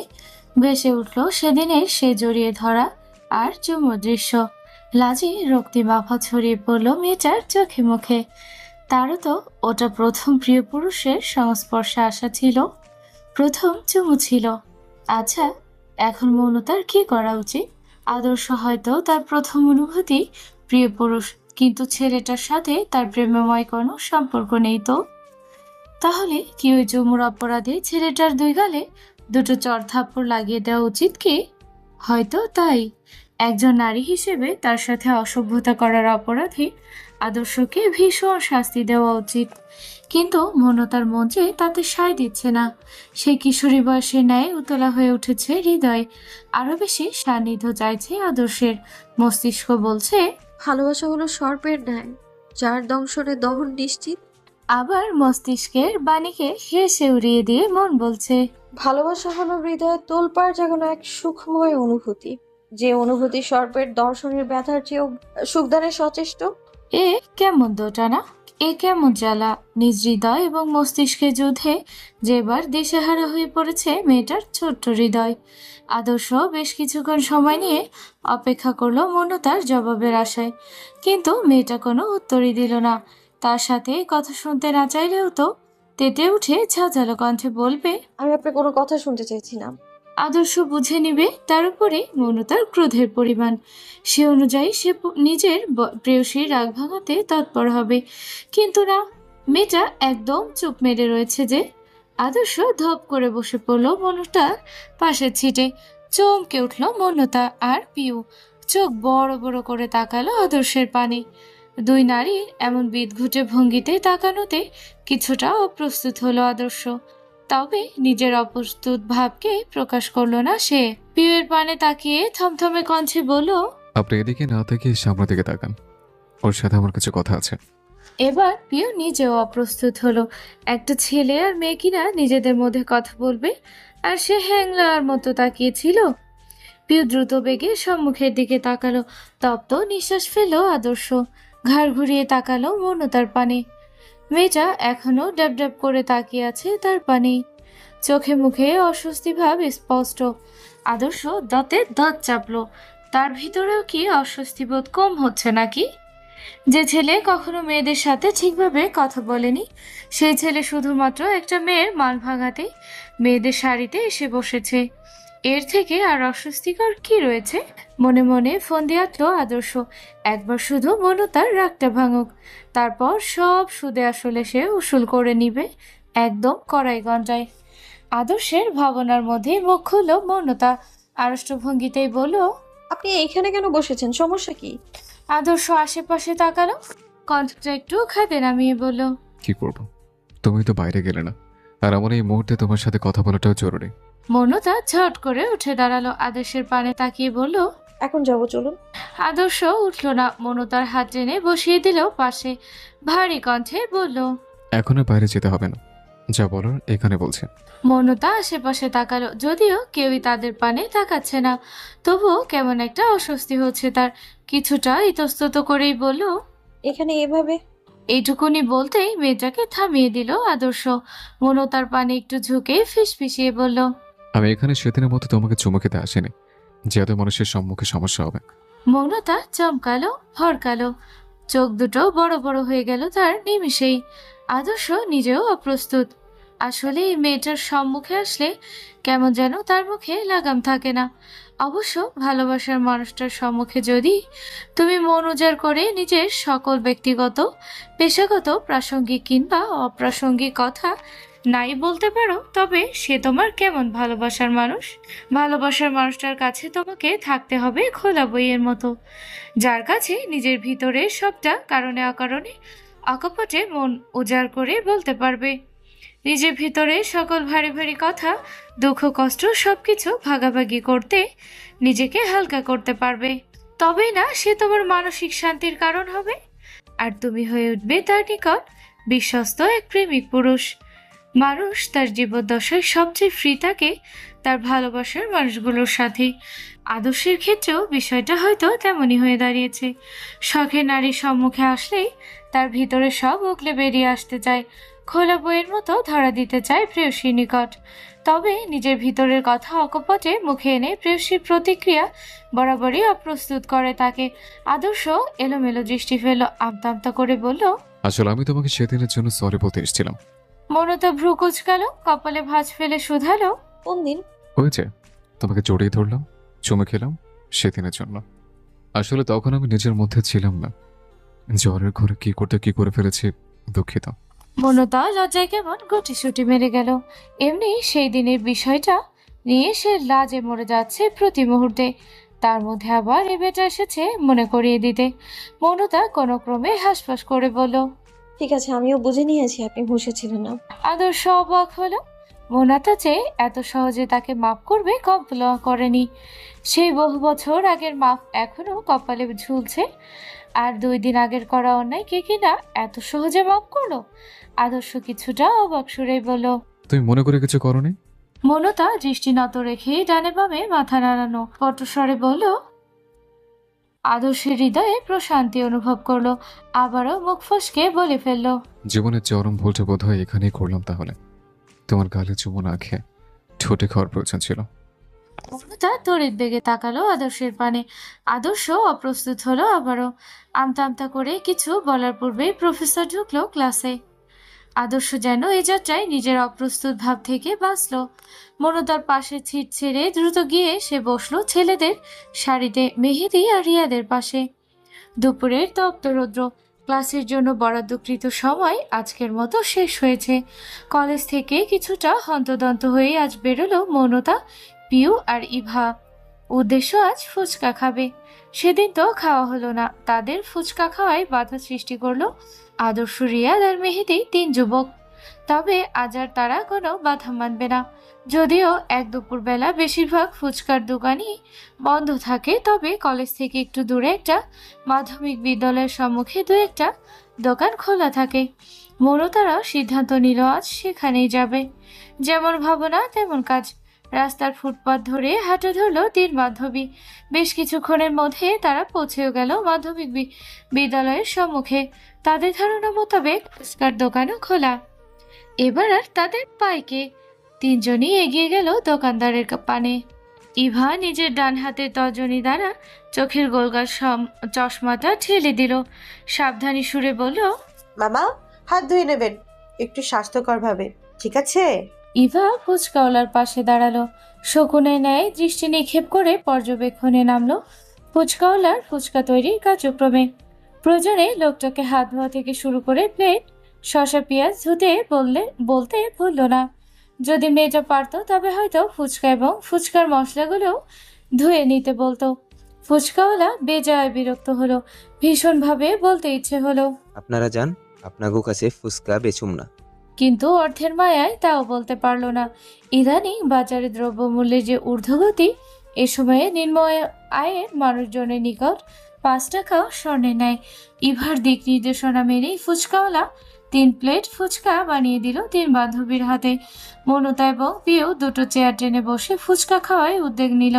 ভেসে উঠল সেদিনের সে জড়িয়ে ধরা আর চুমো দৃশ্য। লাজে রক্তি মাফা ছড়িয়ে পড়ল মেয়েটার চোখে মুখে। তারও তো ওটা প্রথম প্রিয় পুরুষের সংস্পর্শে আসা ছিল, প্রথম চুমু ছিল। আচ্ছা, এখন মৌনতার কি করা উচিত? আদর্শ হয়তো তার প্রথম অনুভূতি প্রিয় পুরুষ, কিন্তু ছেলেটার সাথে তার প্রেমময় কোনো সম্পর্ক নেই তো। তাহলে কি ওই চুমুর অপরাধে ছেলেটার 2 গালে 2 চড় থাপ্পড় লাগিয়ে দেওয়া উচিত কি? হয়তো তাই। একজন নারী হিসেবে তার সাথে অসভ্যতা করার অপরাধে আদর্শকে ভীষণ শাস্তি দেওয়া উচিত। কিন্তু মনতার মন যে তাতে সায় দিচ্ছে না। সে কিশোরী বয়সের ন্যায় উতলা হয়ে উঠেছে হৃদয়, আরো বেশি সান্নিধ্য চাইছে আদর্শের। মস্তিষ্ক বলছে, ভালোবাসা হলো সর্পের ন্যায়, যার দংশনে দহন নিশ্চিত। আবার মস্তিষ্কের বাণীকে হেসে উড়িয়ে দিয়ে মন বলছে, ভালোবাসা হলো হৃদয়ে তোলপাড় জাগানো এক সুখময় অনুভূতি, যে অনুভূতি সর্পের দর্শনের ব্যথার চেয়েও সুখদানে সচেষ্ট। এ কেমন দোটানা, এ কেমন জ্বালা। নিজ হৃদয় এবং মস্তিষ্কের যুদ্ধে যেবার দিশেহারা হয়ে পড়েছে মেয়েটার ছোট্ট হৃদয়। আদর্শ বেশ কিছুক্ষণ সময় নিয়ে অপেক্ষা করলো মনতার জবাবের আশায়, কিন্তু মেয়েটা কোনো উত্তরই দিল না। তার সাথে কথা শুনতে না চাইলেও তো তেতে উঠে ঝাঁঝালো কণ্ঠে বলবে, আমি আপনার কোনো কথা শুনতে চাইছি না। আদর্শ বুঝে নিবে তার উপরে মনতার ক্রোধের পরিমাণ। সে অনুযায়ী সে নিজের প্রেয়সীর রাগ ভাঙাতে তৎপর হবে, কিন্তু না, মেয়েটা একদম চুপ মেরে রয়েছে যে। আদর্শ ধপ করে বসে পড়ল মনতার পাশের ছিটে। চমকে উঠল মনতা আর পিউ। চোখ বড় বড় করে তাকালো আদর্শের পানে। দুই নারীর এমন বিদঘুটে ভঙ্গিতে তাকানোতে কিছুটা অপ্রস্তুত হলো আদর্শ, তবে নিজের অপ্রস্তুত ভাবকে প্রকাশ করলো না সে। পিউয়ের পানে তাকিয়ে থমথমে কণ্ঠে বলল, আপনি এদিকে না থেকে সামনের দিকে তাকান, ওর সাথে আমার কিছু কথা আছে। এবার পিউ নিজেও অপ্রস্তুত হলো। একটা ছেলে আর মেয়ে কিনা নিজেদের মধ্যে কথা বলবে, আর সে হ্যাংলার মতো তাকিয়েছিল। পিউ দ্রুত বেগে সম্মুখের দিকে তাকালো। তপ্ত নিঃশ্বাস ফেললো আদর্শ। ঘাড় ঘুরিয়ে তাকালো মনতার পানে। মেয়েটা এখনো ড্যাব ড্যাব করে তাকিয়ে আছে তার পানে। চোখে মুখে অস্বস্তি ভাব স্পষ্ট। আদর্শ দাঁতে দাঁত চাপলো। তার ভিতরেও কি অস্বস্তি বোধ কম হচ্ছে নাকি? যে ছেলে কখনো মেয়েদের সাথে ঠিকভাবে কথা বলেনি, সেই ছেলে শুধুমাত্র একটা মেয়ের মান ভাঙাতে মেয়েদের শাড়িতে এসে বসেছে। এর থেকে আর অস্বস্তিকর কি রয়েছে? মনে মনে ফোন দিয়ে আঁটলো আদর্শ, একবার শুধু মনতার রাগটা ভাঙুক, তারপর সব সুদে আসলে সে উসুল করে নিবে একদম কড়াই গন্ডায়। আদর্শের ভাবনার মধ্যে মুখ খুলল মনতা। আড়ষ্টভঙ্গিতেই বলল, আপনি এইখানে কেন বসেছেন, সমস্যা কি? আদর্শ আশেপাশে তাকালো, কণ্ঠটা একটু খাদে নামিয়ে বলল, কি করব, তুমি তো বাইরে গেলে না, আর আমার এই মুহূর্তে তোমার সাথে কথা বলাটাও জরুরি। মনতা ঝট করে উঠে দাঁড়ালো। আদর্শের পানে তাকিয়ে বলল, এখন যাবো, চলুন। আদর্শ উঠল না। মনতার হাত টেনে বসিয়ে দিল পাশে। ভারী কণ্ঠে বলল, এখন আর বাইরে যেতে হবে না, যা বলার এখানে বলছে। মনতা আশেপাশে তাকালো, যদিও কেউই তাদের পানে তাকাচ্ছে না, তবুও কেমন একটা অস্বস্তি হচ্ছে তার। কিছুটা ইতস্তত করেই বলল, এখানে এভাবে? এইটুকুনি বলতেই মেয়েটাকে থামিয়ে দিল আদর্শ। মনতার পানে একটু ঝুঁকে ফিসফিসিয়ে বলল, আমি এখানে সেদিনের মতো তোমাকে চুমু খেতে আসিনি, যাতে মানুষের সম্মুখে সমস্যা হবে। মৌনতা চমকালো, হরকালো। চোখ দুটো বড় বড় হয়ে গেল তার নিমিষেই। আদর্শ নিজেও অপ্রস্তুত। আসলে এই মেয়েটার সম্মুখে আসলে কেমন যেন তার মুখে লাগাম থাকে না। অবশ্য ভালোবাসার মানুষটার সম্মুখে যদি তুমি মন উজাড় করে নিজের সকল ব্যক্তিগত, পেশাগত, প্রাসঙ্গিক কিংবা অপ্রাসঙ্গিক কথা নাই বলতে পারো, তবে সে তোমার কেমন ভালোবাসার মানুষ? ভালোবাসার মানুষটার কাছে তোমাকে থাকতে হবে খোলা বইয়ের মতো, যার কাছে নিজের ভিতরে সবটা কারণে অকারণে অকপটে মন উজাড় করে বলতে পারবে। নিজের ভিতরে সকল ভারী ভারী কথা, দুঃখ কষ্ট সবকিছু ভাগাভাগি করতে নিজেকে হালকা করতে পারবে। তবেই না সে তোমার মানসিক শান্তির কারণ হবে, আর তুমি হয়ে উঠবে তার নিকট বিশ্বস্ত এক প্রেমিক পুরুষ। মানুষ তার জীবদ্দশায় সবচেয়ে ফ্রি থাকে তার ভালোবাসার মানুষগুলোর সাথে। আদর্শের ক্ষেত্রেও বিষয়টা হয়তো তেমনই হয়ে দাঁড়িয়েছে। শখের নারীর সম্মুখে আসলেই তার ভিতরে সব উকলে বেরিয়ে আসতে চায়, খোলা বইয়ের মতো ধরা দিতে চায় প্রেয়সীর নিকট। তবে নিজের ভিতরের কথা অকপটে মুখে এনে প্রেয়সীর প্রতিক্রিয়া বরাবরই অপ্রস্তুত করে তাকে। আদর্শ এলোমেলো দৃষ্টি ফেল, আমতা আমতা করে বলল, আসলে আমি তোমাকে সেদিনের জন্য সরি বলতে এসেছিলাম। মনতা ভ্রু কুচকালো, কপালে ভাঁজ ফেলে শুধালো, কোন দিন? হয়েছে, তোমাকে জড়িয়ে ধরলাম, চুমে খেলাম সেদিনের জন্য। আসলে তখন আমি নিজের মধ্যে ছিলাম না, জ্বরের ঘরে কি করে ফেলেছি, দুঃখিত। মনতা লজ্জায় কেমন গুটিসুটি মেরে গেল। এমনি সেই দিনের বিষয়টা নিয়ে সে লাজে মরে যাচ্ছে প্রতি মুহূর্তে, তার মধ্যে আবার এ বেটা এসেছে মনে করিয়ে দিতে। মনতা কোনো ক্রমে হাসফাস করে বলল, ঠিক আছে, আমিও বুঝে নিয়েছি আপনি হুঁশে ছিলেন না। আদর্শ অবাক হলো। মোনাতা যে এত সহজে তাকে মাফ করবে কল্পনা করেনি। সেই বহু বছর আগের মাফ এখনো কপালে ঝুলছে। আর 2 দিন আগের করা অন্যায়কে কিনা এত সহজে মাফ করলো? আদর্শ কিছুটা অবাক সুরেই বলল। তুমি মনে করে কিছু করনি? মনতা দৃষ্টি নত রেখে ডানে বামে মাথা নাড়ানো কণ্ঠস্বরে বলল। আদর্শের হৃদয়ে প্রশান্তি অনুভব করলো, আবারও মুখ ফসকে বলে ফেলল। জীবনের চরম ভুলটা বোধ হয় এখানেই করলাম তাহলে। তোমার গালে চুমো না খেয়ে ঠোঁটে খাওয়ার প্রয়োজন ছিল। মনতা তড়িৎ বেগে তাকালো আদর্শের পানে। আদর্শ অপ্রস্তুত হলো আবারও। আমতা আমতা করে কিছু বলার পূর্বেই প্রফেসর ঢুকলো ক্লাসে। আদর্শ যেন এই যাত্রায় নিজের অপ্রস্তুত ভাব থেকে বাঁচল। মনতার পাশে ছিট ছেড়ে দ্রুত গিয়ে সে বসলো ছেলেদের সারিতে মেহেদি আর রিয়াদের পাশে। দুপুরের তপ্ত রৌদ্র, ক্লাসের জন্য বরাদ্দকৃত সময় আজকের মতো শেষ হয়েছে। কলেজ থেকে কিছুটা হন্তদন্ত হয়ে আজ বেরোলো মনতা, পিউ আর ইভা। উদ্দেশ্য আজ ফুচকা খাবে। সেদিন তো খাওয়া হলো না, তাদের ফুচকা খাওয়ায় বাধা সৃষ্টি করলো আদর্শ, রিয়াদ আর মেহেদি, 3 যুবক। তবে আজ আর তারা কোনো বাধা মানবে না। যদিও এক দুপুরবেলা বেশিরভাগ ফুচকার দোকানই বন্ধ থাকে, তবে কলেজ থেকে একটু দূরে একটা মাধ্যমিক বিদ্যালয়ের সম্মুখে 2-1টা দোকান খোলা থাকে। মনতারাও সিদ্ধান্ত নিল আজ সেখানেই যাবে। যেমন ভাবনা তেমন কাজ। রাস্তার ফুটপাত ধরে হাঁটা ধরলো 3 বান্ধবী। বেশ কিছুক্ষণের মধ্যে তারা পৌঁছেও গেল মাধ্যমিক বিদ্যালয়ের সম্মুখে। তাদের ধারণা মোতাবেক ফুচকার দোকানও খোলা। এবার আর তাদের পাইকে 3জনই এগিয়ে গেল দোকানদারের পানে। ইভা নিজের ডান হাতের তর্জনী দ্বারা চোখের গোলগাল চশমাটা ঠেলে দিল, সাবধানী সুরে বলল। মামা, হাত ধুয়ে নেবেন একটু স্বাস্থ্যকরভাবে, ঠিক আছে? ইভা ফুচকাওয়ালার পাশে দাঁড়ালো, শকুনের ন্যায় দৃষ্টি নিক্ষেপ করে পর্যবেক্ষণে নামলো ফুচকাওয়ালার ফুচকা তৈরির কার্যক্রমে। প্রয়োজনে লোকটাকে হাত ধোয়া থেকে শুরু করে প্লেট, শসা, পেঁয়াজ ধুতে বলতে ভুলল না। যদি মেয়েটা পারতো তবে হয়তো ফুচকা এবং ফুচকার মশলাগুলোও ধুয়ে নিতে বলতো। ফুচকাওয়ালা বেজায় বিরক্ত হলো, ভীষণভাবে বলতে ইচ্ছে হলো, আপনারা যান, আপনাগো কাছে ফুচকা বেচুম না। কিন্তু অর্থের মায়ায় তাও বলতে পারল না। ইদানিং বাজারে দ্রব্যমূল্যের যে ঊর্ধ্বগতি, এ সময়ে নিম্ন আয়ের মানুষজনের নিকট 5 টাকাও স্বর্ণের ন্যায়। ইভার দিক নির্দেশনা মেনেই ফুচকাওয়ালা 3 প্লেট ফুচকা বানিয়ে দিল 3 বান্ধবীর হাতে। মনতা এবং পিউ 2টো চেয়ার টেনে বসে ফুচকা খাওয়ায় উদ্যোগ নিল।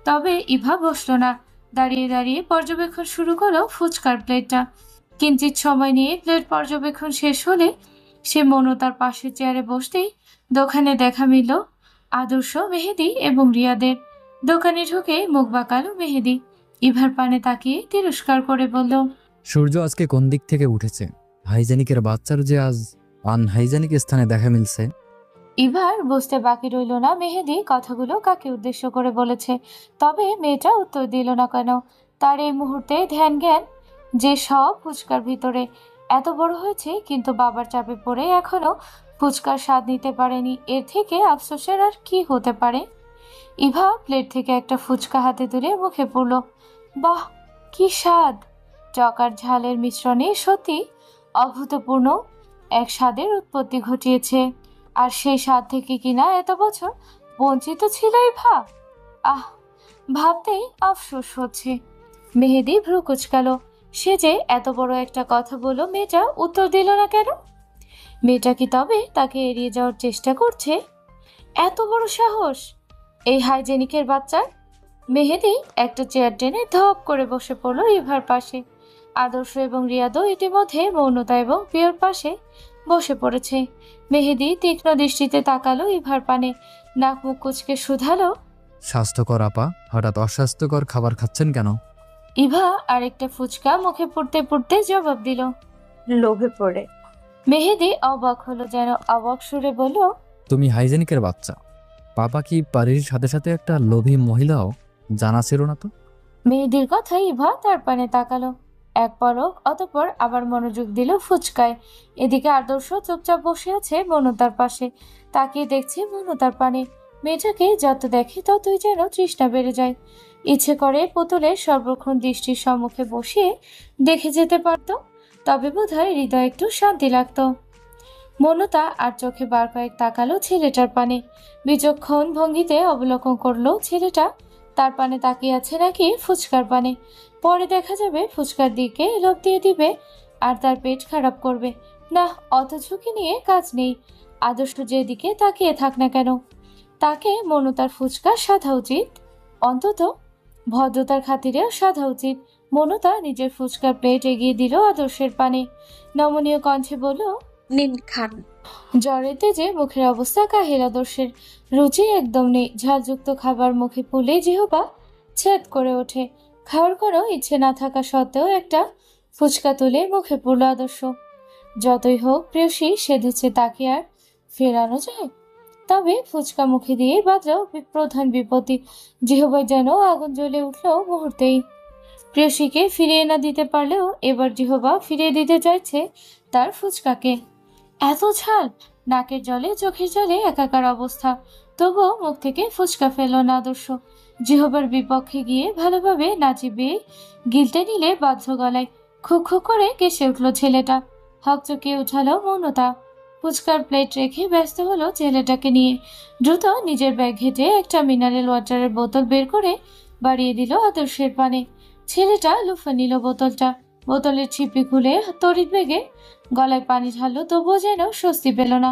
তবে ইভা বসলো না, দাঁড়িয়ে দাঁড়িয়ে পর্যবেক্ষণ শুরু করলো ফুচকার প্লেটটা। কিঞ্চিত সময় নিয়ে প্লেট পর্যবেক্ষণ শেষ হলে সে মনতার পাশের চেয়ারে বসতেই দোকানে দেখা মিলল আদর্শ, মেহেদি এবং রিয়াদের। দোকানে ঢুকে মুখ বাঁকালো মেহেদি, ইভার পানে তাকিয়ে তিরস্কার করে বলল। সূর্য আজকে কোন দিক থেকে উঠেছে? হাইজেনিকের বাচ্চার যে আজ আনহাইজেনিক স্থানে দেখা মিলছে। ইভার বুঝতে বাকি রইল না মেহেদি কথাগুলো কাকে উদ্দেশ্য করে বলেছে। তবে মেয়েটা উত্তর দিল না কেন। তার এই মুহূর্তে ধ্যান জ্ঞান যে সব ফুচকার ভিতরে। এত বড় হয়েছে কিন্তু বাবার চাপে পড়ে এখনো ফুচকার স্বাদ নিতে পারেনি। এর থেকে আফসোসের আর কি হতে পারে। ইভা প্লেট থেকে একটা ফুচকা হাতে তুলে মুখে পুরল। বাহ, কি স্বাদ! টক আর ঝালের মিশ্রণে সত্যি অভূতপূর্ণ এক স্বাদের উৎপত্তি ঘটিয়েছে। আর সেই স্বাদ থেকে কিনা এত বছর বঞ্চিত ছিল ইভা। আহ, ভাবতেই আফসোস হচ্ছে। মেহেদি ভ্রু কুচকালো। সে যে এত বড় একটা কথা বলল, মেয়েটা উত্তর দিল না কেন? মেয়েটা কি তবে তাকে এড়িয়ে যাওয়ার চেষ্টা করছে? এত বড় সাহস এই হাইজেনিকের বাচ্চার! মেহেদি একটা চেয়ার টেনে ধপ করে বসে পড়ল ইভার পাশে। আদর্শ এবং রিয়াদও ইতিমধ্যে মৌনতা এবং পিওর পাশে বসে পড়েছে। মেহেদি তীক্ষ্ণ দৃষ্টিতে তাকালো ইভার পানে, নাক মুখ কুচকে শুধালো। স্বাস্থ্যকর আপা, হঠাৎ অস্বাস্থ্যকর খাবার খাচ্ছেন কেন? ইভা আরেকটা ফুচকা মুখে পুড়তে পুড়তে জবাব দিল। লোভে পড়ে। মেহেদি অবাক হলো, যেন অবাক সুরে বলল। তুমি হাইজেনিকের বাচ্চা, পাপা কি বাড়ির সাথে সাথে একটা লোভী মহিলাও? জানা ছিল না তো। মেহেদির কথা ইভা তার পানে তাকালো এক পলক, অতঃপর আবার মনোযোগ দিল ফুচকায়। এদিকে আদর্শ চুপচাপ বসে আছে মনতার পাশে, তাকিয়ে দেখছে মনতার পানে। মেয়েটাকে যত দেখে ততই যেন তৃষ্ণা বেড়ে যায়। ইচ্ছে করে পুতুলের সর্বক্ষণ দৃষ্টির সম্মুখে বসিয়ে দেখে যেতে পারত, তবে বোধহয় হৃদয় একটু শান্তি লাগতো। মনতা আর চোখে বার কয়েক তাকালো ছেলেটার পানে। বিচক্ষণ ভঙ্গিতে অবলোকন করলো ছেলেটা তার পানে তাকিয়ে আছে নাকি ফুচকার পানে। পরে দেখা যাবে ফুচকার দিকে লোভ দিয়ে দিবে আর তার পেট খারাপ করবে। না, অত ঝুঁকি নিয়ে কাজ নেই। আদর্শ যেদিকে তাকিয়ে থাক না কেন, তাকে মনতার ফুচকা সাধা উচিত। অন্তত ভদ্রতার খাতিরেও সাধা উচিত। মনতা নিজের ফুচকার প্লেট এগিয়ে দিল আদর্শের পানে। নমনীয় কণ্ঠে বলল, নিন খান। জ্বরের তেজে মুখের অবস্থা কাহিল আদর্শের। রুচি একদম নেই। ঝালযুক্ত খাবার মুখে পুলে জিহ্বা ছেদ করে ওঠে। খাওয়ার কোনো ইচ্ছে না থাকা সত্ত্বেও একটা ফুচকা তুলে মুখে পুরল আদর্শ। যতই হোক প্রেয়সী, সেধেছে তাকে আর ফেরানো যায়? তবে ফুচকা মুখে দিয়ে বাঁধল প্রধান বিপত্তি। জিহ্বায় যেন আগুন জ্বলে উঠল মুহূর্তেই। প্রেয়সীকে ফিরিয়ে না দিতে পারলেও এবার জিহ্বা ফিরিয়ে দিতে চাইছে তার ফুচকাকে। এত ঝাল! নাকের জলে চোখের জলে একাকার অবস্থা। তবুও মুখ থেকে ফুচকা ফেলল না আদর্শ। জিহ্বার বিপক্ষে গিয়ে ভালোভাবে না চিবিয়ে গিলতে নিলে বাধ্য গলায় খুক খুক করে কেসে উঠল ছেলেটা। হকচকিয়ে উঠালো মৌনতা। ফুচকার প্লেট রেখে ব্যস্ত হলো ছেলেটাকে নিয়ে। দ্রুত নিজের ব্যাগ ঘেটে একটা মিনারেল ওয়াটারের বোতল বের করে বাড়িয়ে দিল আদর্শের পানে। ছেলেটা লুফে নিল বোতলটা। বোতলের ছিপি খুলে তড়িৎ বেগে গলায় পানি ঢাললো, তবুও যেন স্বস্তি পেল না।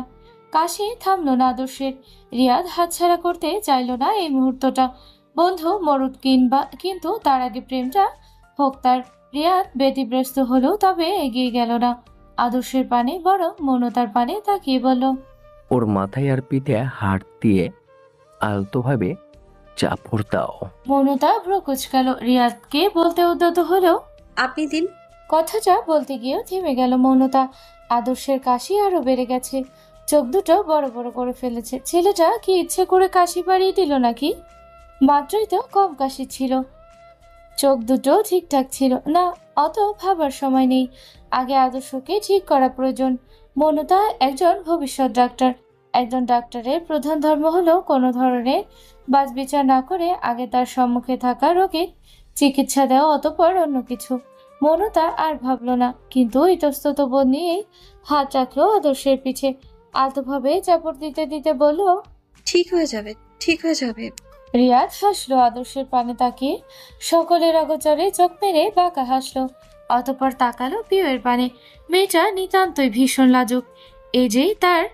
কাশি থামলো না আদর্শের। রিয়াদ হাতছাড়া করতে চাইল না এই মুহূর্তটা। বন্ধু মরুট কিন্তু তার আগে প্রেমটা হোক তার। রিয়াদ ব্যতিব্যস্ত হলো, তবে এগিয়ে গেল না আদর্শের পানে, বরং মৌনতার পানে তাকিয়ে বলল, ওর মাথায় আর পিঠে হাত দিয়ে আলতোভাবে চাপড় দাও। মৌনতা ভ্রু কুচকালো। রিয়াদকে বলতে উদ্যত হলো, আপনি দিন। কথাটা বলতে গিয়েও থেমে গেল মৌনতা। আদর্শের কাশি আরো বেড়ে গেছে। চোখ দুটো বড় বড় করে ফেলেছে। ছেলেটা কি ইচ্ছে করে কাশি বাড়িয়ে দিল নাকি? মাত্রই তো কম কাশি ছিল। চোখ দুটো ঠিকঠাক ছিল না। অত ভাবার সময় নেই। আগে আদর্শকে ঠিক করা প্রয়োজন। মৌনতা একজন ভবিষ্যৎ ডাক্তার। একজন ডাক্তারের প্রধান ধর্ম হলো কোনো ধরনের বাছবিচার না করে আগে তার সম্মুখে থাকা রোগীর চিকিৎসা দেওয়া, অতঃপর অন্য কিছু। মৌনতা আর ভাবল না, কিন্তু ইতস্তত বোধ নিয়েই হাত রাখলো আদর্শের পিছে। আলতোভাবে চাপড় দিতে দিতে বলল, ঠিক হয়ে যাবে, ঠিক হয়ে যাবে। রিয়াদ হাসলো আদর্শের পানে তাকিয়ে। সকলের অগোচরে চোখ মেরে বাঁকা হাসলো। অতঃপর তাকালো পিউয়ের পানে। মেয়েটা নিতান্তই ভীষণ লাজুক। এই যেই তার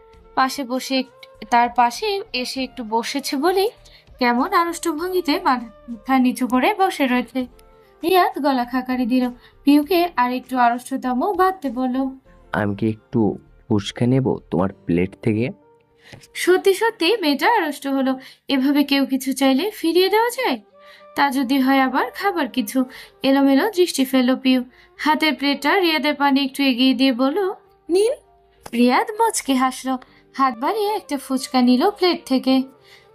পাশে এসে একটু বসেছে বলেই কেমন আড়ষ্ট ভঙ্গিতে মাথা নিচু করে বসে রয়েছে। রিয়াদ গলা খাকারি দিল। পিউকে আর একটু আড়ষ্টতম বাঁধতে বলল, আমি কি একটু ফুচকা নেব তোমার প্লেট থেকে? সত্যি সত্যি মেয়েটা আড়ষ্ট হলো। এভাবে কেউ কিছু চাইলে ফিরিয়ে দেওয়া যায়? তা যদি হয় আবার খাবার কিছু। এলোমেলো দৃষ্টি ফেলল পিউ। হাতের প্লেটটা রিয়াদের পানে একটু এগিয়ে দিয়ে বলল, নিন। রিয়াদ মুচকি হাসলো। হাত বাড়িয়ে একটা ফুচকা নিল প্লেট থেকে।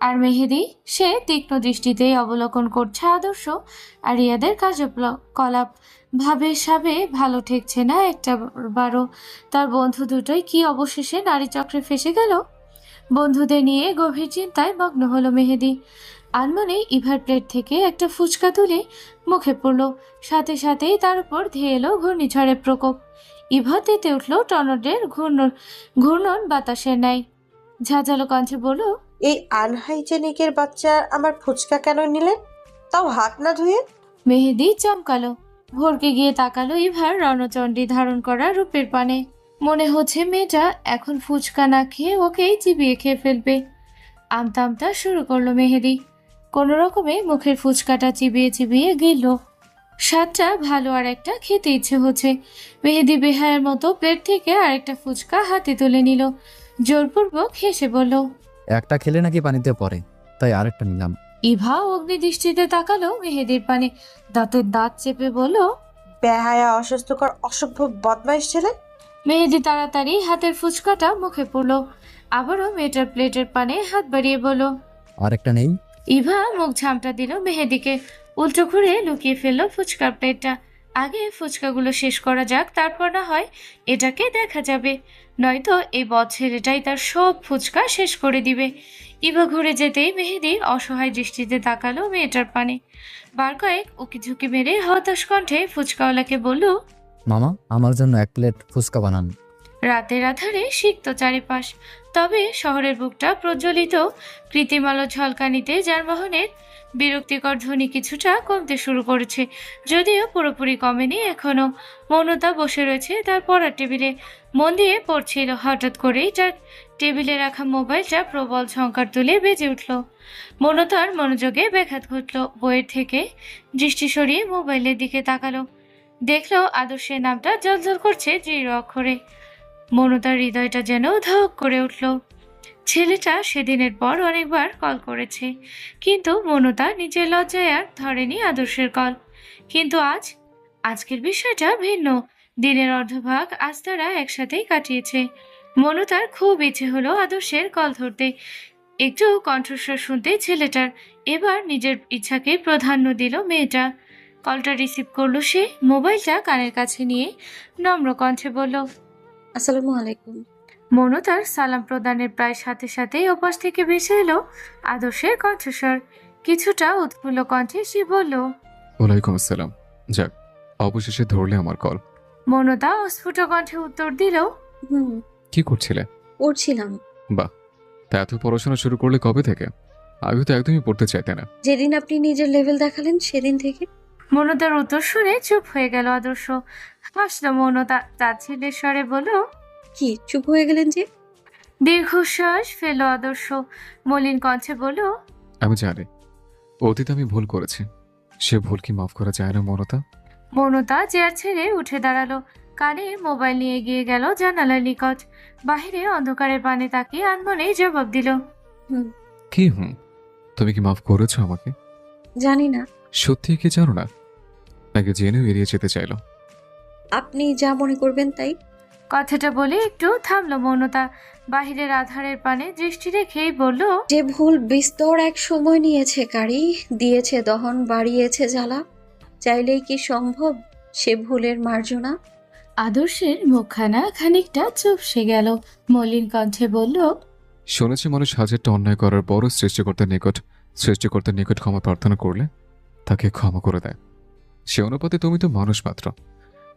আর মেহেদি, সে তীক্ষ্ণ দৃষ্টিতেই অবলোকন করছে আদর্শ আর রিয়াদের কার্যকলাপ। ভাবে সাবে ভালো ঠেকছে না একটা বারো। তার বন্ধু দুটোই কি অবশেষে নারী চক্রে ফেসে গেল? বন্ধুদের নিয়ে গভীর চিন্তায় মগ্ন হলো মেহেদি। আনমনে ইভার প্লেট থেকে একটা ফুচকা তুলে মুখে পড়ল। সাথে সাথেই তার উপর ধেয়ে এলো ঘূর্ণিঝড়ের প্রকোপ। ইভা তেতে উঠল টর্নেডোর ঘূর্ণন বাতাসের ন্যায়। ঝাঁঝালো কণ্ঠে বলল, এই আনহাইজেনিকের বাচ্চা আমার ফুচকা কেন নিলেন, তাও হাত না ধুয়ে? মেহেদি চমকালো। ভরকে গিয়ে তাকালো ইভার রণচণ্ডী ধারণ করা রূপের পানে। মনে হচ্ছে মেয়েটা এখন ফুচকা না খেয়ে ওকেই চিবিয়ে খেয়ে ফেলবে। আমতা আমতা শুরু করলো মেহেদি। কোনো রকমে মুখের ফুচকাটা চিবিয়ে চিবিয়ে গিলল। স্বাদটা ভালো আর একটা খেতে ইচ্ছে হচ্ছে। মেহেদি বেহায়ের মতো প্লেট থেকে আরেকটা ফুচকা হাতে তুলে নিল। জোরপূর্বক হেসে বলল, একটা খেলে নাকি পানিতে পড়ে, তাই আরেকটা নিলাম। ইভা অগ্নিদৃষ্টিতে তাকালো মেহেদির পানে। দাঁতের দাঁত চেপে বলল, বেহায়া, অস্বাস্থ্যকর, অসভ্য বদমাইশ ছেলে। মেহেদি তাড়াতাড়ি হাতের ফুচকাটা মুখে পড়ল। আবারও মেয়েটার প্লেটের পানে হাত বাড়িয়ে বলল, আরেকটা নেই? ইভা মুখ ঝামটা দিল মেহেদিকে। উল্টো ঘুরে লুকিয়ে ফেললো ফুচকার প্লেটটা। আগে ফুচকাগুলো শেষ করা যাক, তারপর না হয় এটাকে দেখা যাবে। নয়তো এই বদ ছেলেটাই তার সব ফুচকা শেষ করে দিবে। ইভা ঘুরে যেতেই মেহেদি অসহায় দৃষ্টিতে তাকালো মেয়েটার পানে। বার কয়েক উকি ঝুঁকি মেরে হতাশ কণ্ঠে ফুচকাওয়ালাকে বলল, মামা, আমার জন্য 1 প্লেট ফুচকা বানান। রাতের আধারে সিক্ত চারিপাশ। তবে শহরের বুকটা প্রজ্বলিত কৃত্রিম আলো ঝলকানিতে যানবাহনের বিরক্তিকর ধ্বনি কিছুটা কমতে শুরু করেছে, যদিও পুরোপুরি কমেনি এখনো। মৌনতা বসে রয়েছে তার পড়ার টেবিলে, মন দিয়ে পড়ছিল। হঠাৎ করেই তার টেবিলে রাখা মোবাইলটা প্রবল ঝংকার তুলে বেজে উঠল। মৌনতার মনোযোগে ব্যাঘাত ঘটল। বইয়ের থেকে দৃষ্টি সরিয়ে মোবাইলের দিকে তাকালো, দেখলো আদর্শের নামটা জ্বলজ্বল করছে দৃঢ় অক্ষরে। মৌনতার হৃদয়টা যেন ধক করে উঠল। ছেলেটা সেদিনের পর অনেকবার কল করেছে, কিন্তু মৌনতা নিজের লজ্জায় আর ধরেনি আদর্শের কল। কিন্তু আজকের বিষয়টা ভিন্ন। দিনের অর্ধভাগ আজ তারা একসাথেই কাটিয়েছে। মৌনতার খুব ইচ্ছে হলো আদর্শের কল ধরতে, একটু কণ্ঠস্বর শুনতে ছেলেটার। এবার নিজের ইচ্ছাকে প্রাধান্য দিল মেয়েটা। কলটা রিসিভ করলো সে, মোবাইলটা কানের কাছে নিয়ে নম্র কণ্ঠে বলল, আসসালামু আলাইকুম। মৌনতার সালাম প্রদানের প্রায় সাথে সাথেই ওপাশ থেকে ভেসে এলো আদর্শের কণ্ঠস্বর। কিছুটা উৎফুল্ল কণ্ঠে সে বলল, ওয়ালাইকুম আসসালাম। যাক, অবশেষে ধরলে আমার কল। মৌনতা অস্ফুট কণ্ঠে উত্তর দিল, হুম, কি করছিলে? পড়ছিলাম। বাহ, তা এত পড়াশোনা শুরু করলে কবে থেকে? আগে তো একদমই পড়তে চাইতে না। যেদিন আপনি নিজের লেভেল দেখালেন সেদিন থেকে। মৌনতার উত্তর শুনে চুপ হয়ে গেল আদর্শ। হাসলো মৌনতা, তাচ্ছিল্যের স্বরে বলল, কি চুপ হয়ে গেলেন যে? দীর্ঘশ্বাস ফেলো আদর্শ, মলিন কণ্ঠে বলল, আমি জানি অতীতে আমি ভুল করেছি, সে ভুল কি মাফ করা যায় না মনতা? মৌনতা চেয়ার ছেড়ে উঠে দাঁড়ালো, কানে মোবাইল নিয়ে গিয়ে গেল জানালার নিকট। বাহিরে অন্ধকারের পানে তাকিয়ে আনমনেই জবাব দিল, কি তুমি কি মাফ করেছো আমাকে? জানি না। সত্যি কি জানো না, নাকি জেনেও এড়িয়ে যেতে চাইলো? আপনি যা মনে করবেন তাই। কথাটা বলে একটু থামলো মৌনতা। বাহিরের আধারের পানে দৃষ্টি রেখেই বলল, যে ভুল বিস্তর এক সময় নিয়েছে কারি, দিয়েছে দহন, বাড়িয়েছে জ্বালা, চাইলেই কি সম্ভব সে ভুলের মার্জনা? আদর্শের মুখখানা খানিকটা চুপসে গেল। মলিন কণ্ঠে বলল, শুনেছি মানুষ হাজারটা অন্যায় করার পরও সৃষ্টিকর্তার নিকট ক্ষমা প্রার্থনা করলে তাকে ক্ষমা করে দেয়। সে অনুপাতে তুমি তো মানুষ মাত্র।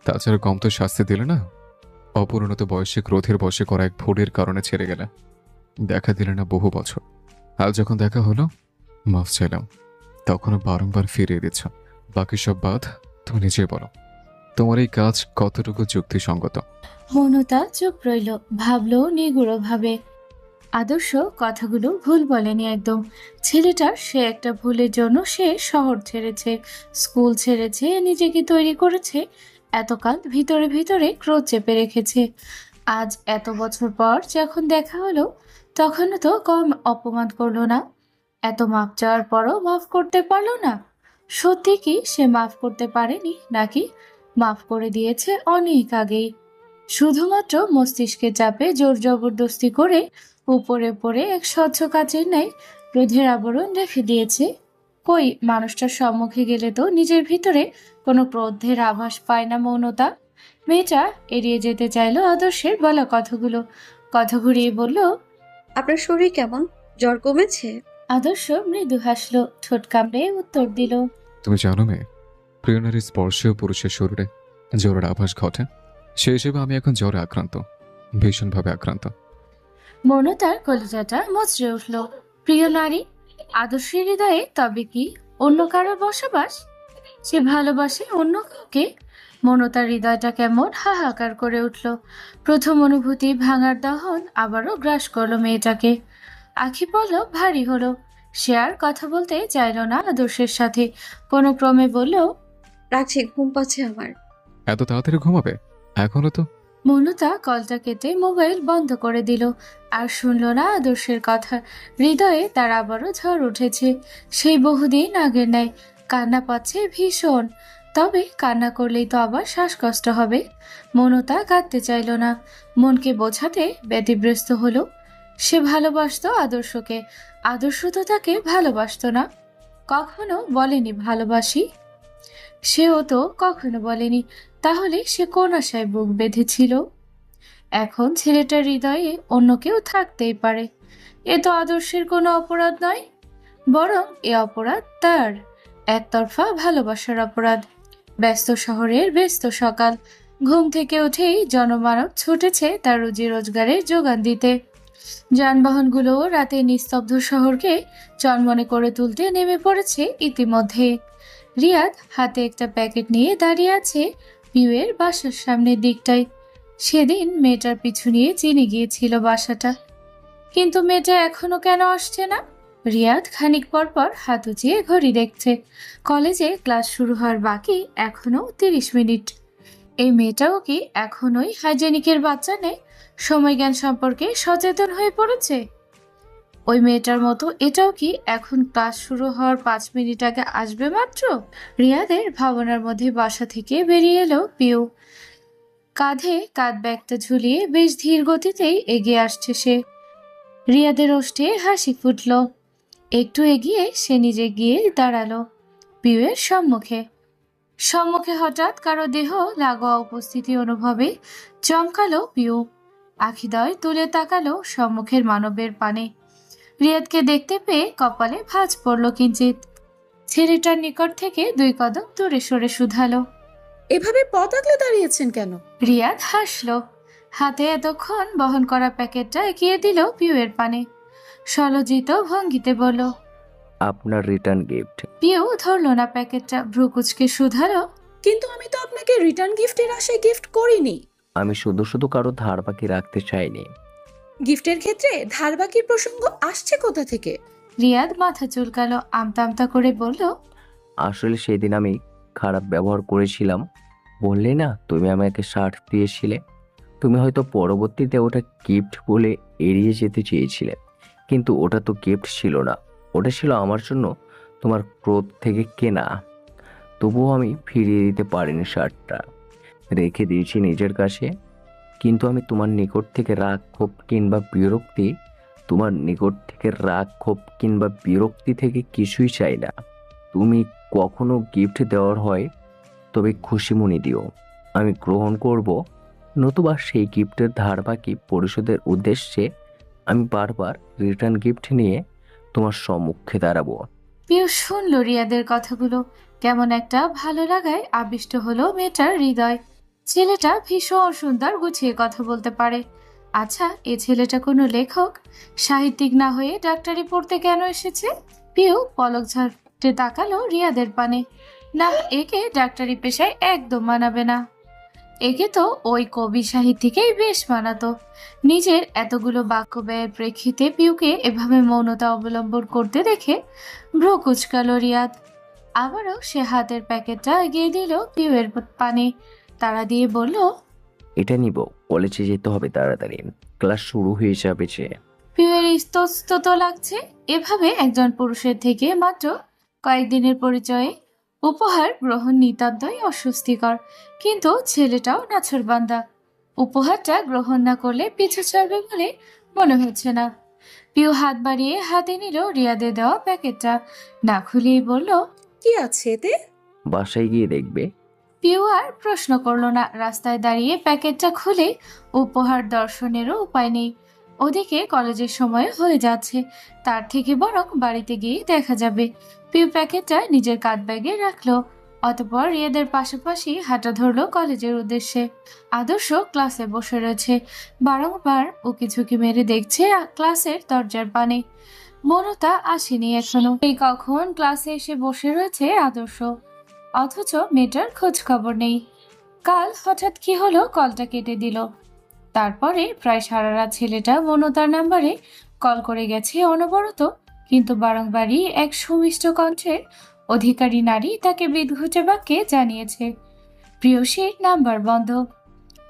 তাছাড়া কম তো শাস্তি দিলে না। অপরিণত বয়সে ক্রোধের বশে করা এক ভুলের কারণে ছেড়ে গেলে, দেখা দিলে না বহু বছর। আজ যখন দেখা হলো, মাফ চাইলাম, তখনও বারংবার ফিরিয়ে দিচ্ছ। বাকি সব বাদ তুমি নিজেই বলো, তোমার এই কাজ কতটুকু যুক্তিসঙ্গত? মৌনতা চুপ রইল, ভাবলো নিগুড় ভাবে। আদর্শ কথাগুলো ভুল বলেনি একদম। ছেলেটার সে একটা ভুলের জন্য সে শহর ছেড়েছে, স্কুল ছেড়েছে, নিজেকে তৈরি করেছে, এতকাল ভিতরে ভিতরে ক্রোধ চেপে রেখেছে। আজ এত বছর পর যখন দেখা হলো, তখনও তো কম অপমান করলো না। এত মাফ চাওয়ার পরও মাফ করতে পারলো না। সত্যি কি সে মাফ করতে পারেনি, নাকি মাফ করে দিয়েছে অনেক আগেই? শুধুমাত্র মস্তিষ্কের চাপে জোর জবরদস্তি করে উপরে পড়ে এক স্বচ্ছ কাচের ন্যায় ক্রোধের আবরণ রেখে দিয়েছে। কই, মানুষটার সম্মুখে গেলে তো নিজের ভিতরে কোনো ক্রোধের আভাস পায় না মৌনতা। মেয়েটা এড়িয়ে যেতে চাইলো আদর্শের বলা কথাগুলো। কথা ঘুরিয়ে বলল, আপনার শরীর কেমন? জ্বর কমেছে? আদর্শ মৃদু হাসলো, ঠোঁট কামড়ে উত্তর দিল, তুমি জানো মেয়ে, প্রিয় নারীর স্পর্শেও পুরুষের শরীরে জ্বরের আভাস ঘটে। সে হিসেবে আমি এখন জ্বরে আক্রান্ত, ভীষণভাবে আক্রান্ত। মৌনতার কলিজাটা মচড়ে উঠল। প্রিয় নারী? আদর্শের হৃদয়ে তবে কি অন্য কারোর বসবাস? সে ভালোবাসে অন্য কাউকে? মৌনতার হৃদয়টা কেমন হাহাকার করে উঠল। প্রথম অনুভূতি ভাঙার দহন আবারও গ্রাস করলো মেয়েটাকে। আখি পলক ভারী হলো। সে আর কথা বলতে চাইল না আদর্শের সাথে। কোনো ক্রমে বলল, রাখছি, ঘুম পাচ্ছে আমার। এত তাড়াতাড়ি ঘুমাবে? এখনো তো। মৌনতা কলটা কেটে মোবাইল বন্ধ করে দিল। আর শুনল না আদর্শের কথা। হৃদয়ে তার আবারও ঝড় উঠেছে, সেই বহুদিন আগের ন্যায়। কান্না পাচ্ছে ভীষণ, তবে কান্না করলেই তো আবার শ্বাসকষ্ট হবে। মৌনতা কাঁদতে চাইল না, মনকে বোঝাতে ব্যতিব্যস্ত হলো। সে ভালোবাসতো আদর্শকে, আদর্শ তো তাকে ভালোবাসতো না। কখনো বলেনি ভালোবাসি, সেও তো কখনো বলেনি। তাহলে সে কোন আশায় বুক বেঁধেছিল? এখন ছেলেটার হৃদয়ে অন্য কেউ থাকতেই পারে। এ তো আদর্শের কোনো অপরাধ নয়, বরং এ অপরাধ তার একতরফা ভালোবাসার অপরাধ। ব্যস্ত শহরের ব্যস্ত সকাল, ঘুম থেকে উঠেই জনমানব ছুটেছে তার রুজি রোজগারের যোগান দিতে। যানবাহনগুলো রাতে নিস্তব্ধ শহরকে চনমনে করে তুলতে নেমে পড়েছে ইতিমধ্যে। রিয়াদ হাতে একটা প্যাকেট নিয়ে দাঁড়িয়ে আছে পিউয়ের বাসার সামনের দিকটায়। সেদিন মেয়েটার পিছু নিয়ে চিনে গিয়েছিল বাসাটা, কিন্তু মেয়েটা এখনো কেন আসছে না? রিয়াদ খানিক পর পর হাত উঁচিয়ে ঘড়ি দেখছে। কলেজে ক্লাস শুরু হওয়ার বাকি এখনো 30 মিনিট। এই মেয়েটাও কি এখনোই হাইজেনিকের বাচ্চা নেই, সময়জ্ঞান সম্পর্কে সচেতন হয়ে পড়েছে? ওই মেয়েটার মতো এটাও কি এখন ক্লাস শুরু হওয়ার 5 মিনিট আগে আসবে মাত্র? রিয়াদের ভাবনার মধ্যে বাসা থেকে বেরিয়ে এলো পিউ। কাঁধে কাঁধ ব্যাগটা ঝুলিয়ে বেশ ধীর গতিতেই এগিয়ে আসছে সে। রিয়াদের ওষ্ঠে হাসি ফুটল। একটু এগিয়ে সে নিজে গিয়ে দাঁড়ালো পিউয়ের সম্মুখে। সম্মুখে হঠাৎ কারো দেহ লাগোয়া উপস্থিতি অনুভবে চমকালো পিউ। আখিদয় তুলে তাকালো সম্মুখের মানবের পানে। রিয়াদকে দেখতে পেয়ে কপালে ভাঁজ পড়ল কিঞ্চিত। ছেলেটার নিকট থেকে 2 কদম দূরে সরে শুধালো, এভাবে পথ আগলে দাঁড়িয়েছেন কেন? রিয়াদ হাসলো। হাতে এতক্ষণ বহন করা প্যাকেটটা এগিয়ে দিল পিউয়ের পানে। সলজ্জিত ভঙ্গিতে বলল, আপনার রিটার্ন গিফট। পিউ ধরলো না প্যাকেটটা, ভ্রু কুঁচকে শুধালো, কিন্তু আমি তো আপনাকে রিটার্ন গিফটের আশায় গিফট করিনি। আমি শুধু শুধু কারো ধার বাকি রাখতে চাইনি। গিফটের ক্ষেত্রে ধার বাকির প্রসঙ্গ আসছে কোথা থেকে? রিয়াদ মাথা চুলকালো, আমতা আমতা করে বলল, আসলে সেদিন আমি খারাপ ব্যবহার করেছিলাম। বললে না তুমি আমাকে শার্ট দিয়েছিলে, তুমি হয়তো পরবর্তীতে ওটা গিফট বলে এড়িয়ে যেতে চেয়েছিলে, কিন্তু ওটা তো গিফট ছিল না, ওটা ছিল আমার জন্য তোমার ক্রোধ থেকে কেনা। তবুও আমি ফিরিয়ে দিতে পারিনি শার্টটা, রেখে দিয়েছি নিজের কাছে। কিন্তু আমি তোমার নিকট থেকে রাগ ক্ষোভ কিংবা বিরক্তি থেকে কিছুই চাই না। তুমি কখনো গিফট দেওয়ার হয় তবে খুশি মনে দিও, আমি গ্রহণ করব। নতুবা সেই গিফটের ধার বাকি পরিশোধের উদ্দেশ্যে আমি বারবার রিটার্ন গিফট নিয়ে তোমার সম্মুখে দাঁড়াবো। পিউ শুনল রিয়াদের কথাগুলো। কেমন একটা ভালো লাগায় আবিষ্ট হলো মেয়েটার হৃদয়। ছেলেটা ভীষণ সুন্দর, গুছিয়ে কথা বলতে পারে। আচ্ছা, এ ছেলেটা কোনো লেখক, সাহিত্যিক না হয়ে ডাক্তারি পড়তে কেন এসেছে? পিউ পলক ঝাড়তে তাকালো রিয়াদের পানে। না, একে ডাক্তারি পেশায় একদম মানাবে না। একে তো ওই কবি সাহিত্যিকেই বেশ মানাতো। নিজের এতগুলো বাক্য ব্যয়ের প্রেক্ষিতে পিউকে এভাবে মৌনতা অবলম্বন করতে দেখে ভ্রু কুঁচকালো রিয়াদ। আবারও সে হাতের প্যাকেটটা এগিয়ে দিল পিউয়ের পানে, তাড়া দিয়ে বলল, এটা নিব, কলেজে যেতে হবে তাড়াতাড়ি, ক্লাস শুরু হয়ে যাবে যে। পিউয়ের ইস্তস্তত লাগছে। এভাবে একজন পুরুষের থেকে মাত্র কয়েকদিনের পরিচয়ে উপহার গ্রহণ নিতান্তই অস্বস্তিকর, কিন্তু ছেলেটাও নাছোড়বান্দা। উপহারটা গ্রহণ না করলে পিছু ছাড়বে বলে মনে হচ্ছে না। পিউ হাত বাড়িয়ে হাতে নিল রিয়াদের দেওয়া প্যাকেটটা, না খুলেই বলল, কি আছে এতে? বাসায় গিয়ে দেখবে। পিউ আর প্রশ্ন করলো না। রাস্তায় দাঁড়িয়ে প্যাকেটটা খুলে উপহার দর্শনেরও উপায় নেই। ওদিকে কলেজের সময় হয়ে যাচ্ছে, তার থেকে বরং বাড়িতে গিয়ে দেখা যাবে। পিউ প্যাকেটটা নিজের কাঁধ ব্যাগে রাখলো। অতঃপর রিয়াদের পাশাপাশি হাঁটা ধরলো কলেজের উদ্দেশ্যে। আদর্শ ক্লাসে বসে রয়েছে, বারংবার উকি ঝুঁকি মেরে দেখছে ক্লাসের দরজার পানে। মনতা আসেনি এখনো। এই কখন ক্লাসে এসে বসে রয়েছে আদর্শ, অথচ মেয়েটার খোঁজ খবর নেই। কাল হঠাৎ কি হলো, কলটা কেটে দিল। তারপরে প্রায় সারা রাত ছেলেটা মনতার নাম্বারে কল করে গেছে অনবরত, কিন্তু বারংবারই এক সুমিষ্ট কণ্ঠের অধিকারী নারী তাকে বিদঘুটে বাক্যে জানিয়েছে, প্রিয়সীর নাম্বার বন্ধ।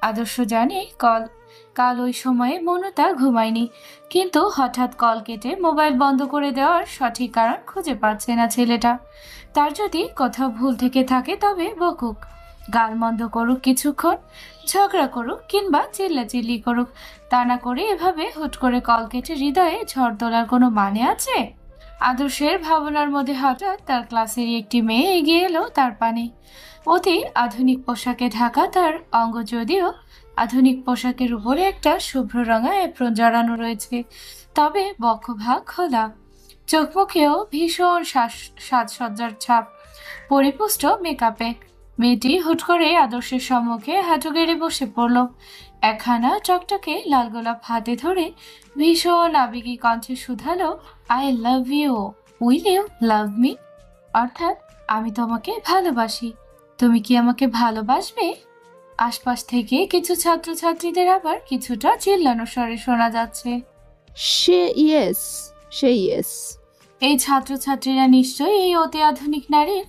আদর্শ জানে কাল ওই সময়ে মনতা ঘুমায়নি, কিন্তু হঠাৎ কল কেটে মোবাইল বন্ধ করে দেওয়ার সঠিক কারণ খুঁজে পাচ্ছে না ছেলেটা। তার যদি কোথাও ভুল থেকে থাকে তবে বকুক, গালমন্দ করুক, কিছুক্ষণ ঝগড়া করুক কিংবা চিল্লাচিল্লি করুক, তা না করে এভাবে হুট করে কল কেটে হৃদয়ে ঝড় তোলার কোনো মানে আছে? আদর্শের ভাবনার মধ্যে হঠাৎ তার ক্লাসেরই একটি মেয়ে এগিয়ে এলো তার পানে। অতি আধুনিক পোশাকে ঢাকা তার অঙ্গ, যদিও আধুনিক পোশাকের উপরে একটা শুভ্র রঙা এপ্রন জড়ানো রয়েছে, তবে বক্ষভাগ খোলা। চোখ মুখেও ভীষণ সাজসজ্জার ছাপ, পরিপুষ্ট মেকআপে। মেয়েটি হুট করে আদর্শের সম্মুখে হাঁটু গেড়ে বসে পড়ল। একখানা চকচকে লাল গোলাপ হাতে ধরে ভীষণ আবেগী কণ্ঠে শুধালো, I love you, will you love me? অর্থাৎ আমি তোমাকে ভালোবাসি, তুমি কি আমাকে ভালোবাসবে? আশপাশ থেকে কিছু ছাত্রছাত্রীদের আবার কিছুটা চিল্লানো স্বরে শোনা যাচ্ছে। সে ইয়েস, সে ইয়েস। এই ছাত্রছাত্রীরা নিশ্চয়ই এই অতি আধুনিক নারীর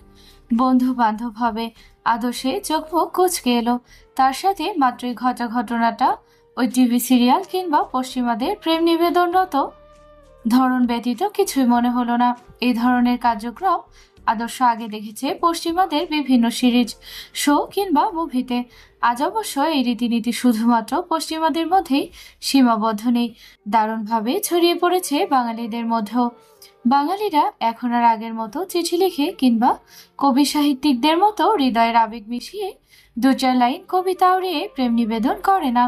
বন্ধু বান্ধব হবে। আদর্শে চোখ মুখ কুঁচকে এলো। তার সাথে মাত্রই ঘটা ঘটনাটা ওই টিভি সিরিয়াল কিংবা পশ্চিমাদের প্রেম নিবেদনরত ধরন ব্যতীত কিছুই মনে হলো না। এই ধরনের কার্যক্রম আদর্শ আগে দেখেছে পশ্চিমাদের বিভিন্ন সিরিজ, শো কিংবা মুভিতে। আজ অবশ্য এই রীতিনীতি শুধুমাত্র পশ্চিমাদের মধ্যেই সীমাবদ্ধ নেই, দারুণভাবে ছড়িয়ে পড়েছে বাঙালিদের মধ্যেও। বাঙালিরা এখন আর আগের মতো চিঠি লিখে কিংবা কবি সাহিত্যিকদের মতো হৃদয়ের আবেগ মিশিয়ে দু চার লাইন কবিতা উড়িয়ে প্রেম নিবেদন করে না।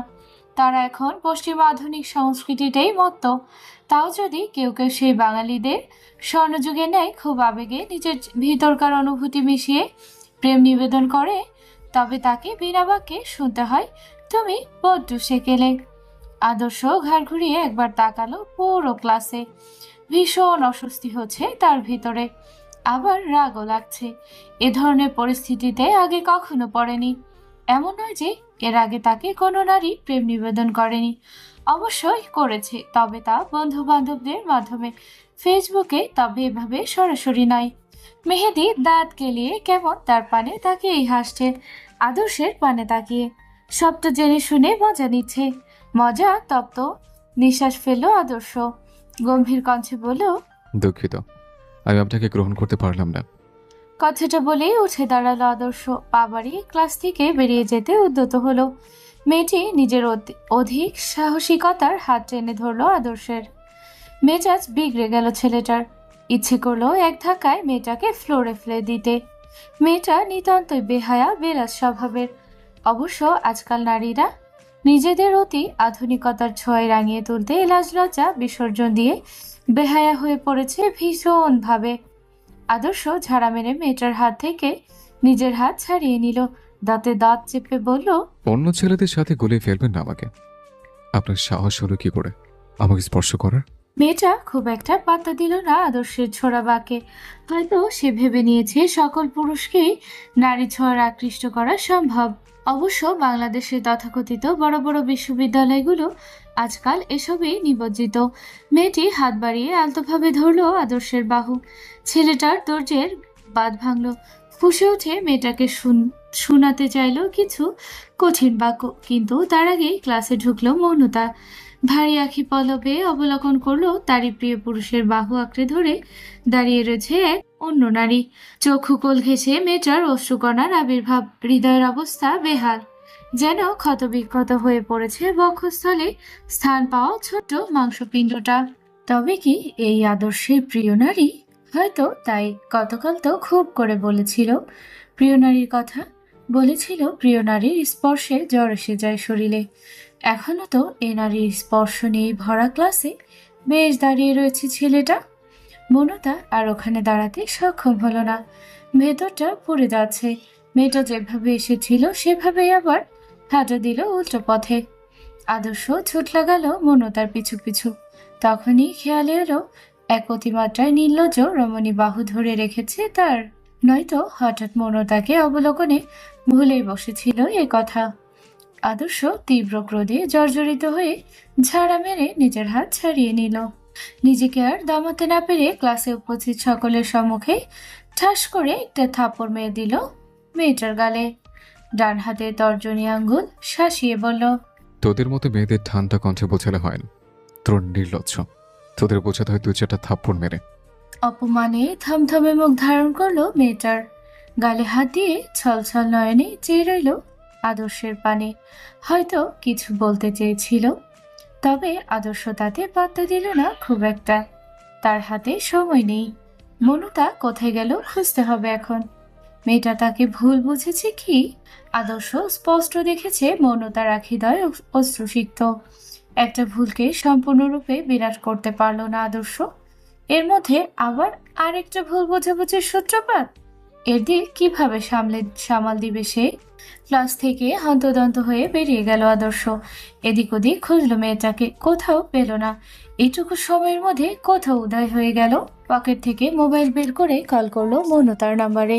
তারা এখন পশ্চিমা আধুনিক সংস্কৃতিতেই মত্ত। তাও যদি কেউ কেউ সেই বাঙালিদের স্বর্ণযুগে নেয় খুব আবেগে নিজের ভিতরকার অনুভূতি মিশিয়ে প্রেম নিবেদন করে, তবে তাকে বিনা বাক্যে শুনতে হয়, তুমি বড্ড সেকেলে। আদর্শ ঘাড় ঘুরিয়ে একবার তাকালো পুরো ক্লাসে। ভীষণ অস্বস্তি হচ্ছে তার ভিতরে, আবার রাগও লাগছে। এ ধরনের পরিস্থিতিতে আগে কখনো পড়েনি। এমন নয় যে এর আগে তাকে কোনো নারী প্রেম নিবেদন করেনি, অবশ্যই করেছে, তবে তা বন্ধু বান্ধবদের মাধ্যমে, ফেসবুকে, তবে এভাবে সরাসরি নয়। মেহেদি দাঁত কেলিয়ে কেমন তার পানে তাকিয়েই হাসছে, আদর্শের পানে তাকিয়ে। সবটা জেনে শুনে মজা নিচ্ছে। মজা তপ্ত নিঃশ্বাস ফেললো আদর্শ, গম্ভীর কণ্ঠে বলল, দুঃখিত, আমি আপনাকে গ্রহণ করতে পারলাম না। কথাটা বলেই উঠে দাঁড়ালো আদর্শ, পা বাড়িয়ে ক্লাস থেকে বেরিয়ে যেতে উদ্যত হলো। মেয়েটি নিজের অধিক সাহসিকতার হাত টেনে ধরলো আদর্শের। মেজাজ বিগড়ে গেল ছেলেটার। ইচ্ছে করলো এক ধাক্কায় মেয়েটাকে ফ্লোরে ফেলে দিতে। মেয়েটা নিতান্তই বেহায়া বেলাস স্বভাবের। অবশ্য আজকাল নারীরা নিজেদের অতি আধুনিকতার ছোঁয়ায় রাঙিয়ে তুলতে লাজ লজ্জা বিসর্জন দিয়ে বেহায়া হয়ে পড়েছে ভীষণভাবে। আদর্শ ঝাড়া মেরে মেয়েটার হাত থেকে নিজের হাত ছাড়িয়ে নিল, দাঁতে দাঁত চেপে বলল, অন্য ছেলেদের সাথে গলিয়ে ফেলবেন না আমাকে। আপনার সাহস হলো কি করে আমাকে স্পর্শ করার? মেয়েটা খুব একটা পাত্তা দিল না আদর্শের ছোড়া বাঁকে। হয়তো সে ভেবে নিয়েছে সকল পুরুষকেই নারী ছোঁয়ার আকৃষ্ট করা সম্ভব। অবশ্য বাংলাদেশের তথাকথিত বড় বড় বিশ্ববিদ্যালয়গুলো আজকাল এসবই নিমজ্জিত। মেয়েটি হাত বাড়িয়ে আলতোভাবে ধরলো আদর্শের বাহু। ছেলেটার ধৈর্যের বাঁধ ভাঙল। ফুঁসে উঠে মেয়েটাকে শোনাতে চাইল কিছু কঠিন বাক্য, কিন্তু তার আগেই ক্লাসে ঢুকলো মৌনতা। ভারী আখি পলবে অবলোকন করলো তারই প্রিয় পুরুষের বাহু আঁকড়ে ধরে দাঁড়িয়ে রয়েছে এক অন্য নারী। চক্ষু কোল ঘেঁষে মেয়েটার অশ্রুকণার আবির্ভাব, হৃদয়ের অবস্থা বেহাল, যেন ক্ষতবিক্ষত হয়ে পড়েছে বক্ষস্থলে স্থান পাওয়া ছোট্ট মাংসপিণ্ডটা। তবে কি এই আদর্শের প্রিয় নারী? হয়তো তাই গতকাল তো খুব করে বলেছিল প্রিয় নারীর কথা, বলেছিল প্রিয় নারীর স্পর্শে জ্বর এসে যায় শরীরে। এখনো তো এ নারীর স্পর্শ নিয়ে ভরা ক্লাসে বেশ দাঁড়িয়ে রয়েছে ছেলেটা। মনতা আর ওখানে দাঁড়াতে সক্ষম হলো না, ভেতরটা পড়ে যাচ্ছে। মেয়েটা যেভাবে এসেছিল সেভাবেই আবার হাঁটা দিল উল্টো পথে। আদর্শ ছুট লাগালো মনতার পিছু পিছু। তখনই খেয়ালে এলো এক অতিমাত্রায় নির্লজ্জ রমণী বাহু ধরে রেখেছে তার, নয়তো হঠাৎ মনতাকে অবলোকনে ভুলেই বসেছিল এ কথা। আদর্শ তীব্র ক্রোধে জর্জরিত হয়ে ঝাড়া মেরে নিজের হাত ছাড়িয়ে নিল। নিজেকে আর দমাতে না পেরে ক্লাসে উপস্থিত সকলের সম্মুখে ঠাস করে একটা থাপ্পড় মেরে দিল মেয়েটার গালে। ডান হাতে তর্জনী আঙ্গুল শাসিয়ে বলল, তোদের মতো মেয়েদের ঠান্ডা কণ্ঠে বোঝালে হয় না, তোর নির্লজ্জ। তোদের বোঝাতে হয় তুই চারটা থাপ্পড় মেরে। অপমানে থমথমে মুখ ধারণ করলো মেয়েটার। গালে হাত দিয়ে ছলছল নয়নে চেয়ে রইল আদর্শের পানে। হয়তো কিছু বলতে চেয়েছিল, তবে আদর্শ তাতে পাত্তা দিল না খুব একটা। তার হাতে সময় নেই। মনুতা কোথায় গেল খুঁজতে হবে এখন। মেয়েটা তাকে ভুল বুঝেছে কি? আদর্শ স্পষ্ট দেখেছে মৌনতার হৃদয় অশ্রুসিক্ত। একটা ভুলকে সম্পূর্ণরূপে বিরাট করতে পারল না আদর্শ। এর মধ্যে আবার আরেকটা ভুল বোঝাবুঝির সূত্রপাত। এর দিক কিভাবে সামাল দিবে সে। ক্লাস থেকে হন্তদন্ত হয়ে বেরিয়ে গেল আদর্শ। এদিক ওদিক খুঁজলো মেয়েটাকে, কোথাও পেল না। এইটুকু সময়ের মধ্যে কোথাও উদয় হয়ে গেল। পকেট থেকে মোবাইল বের করে কল করলো মৌনতার নাম্বারে।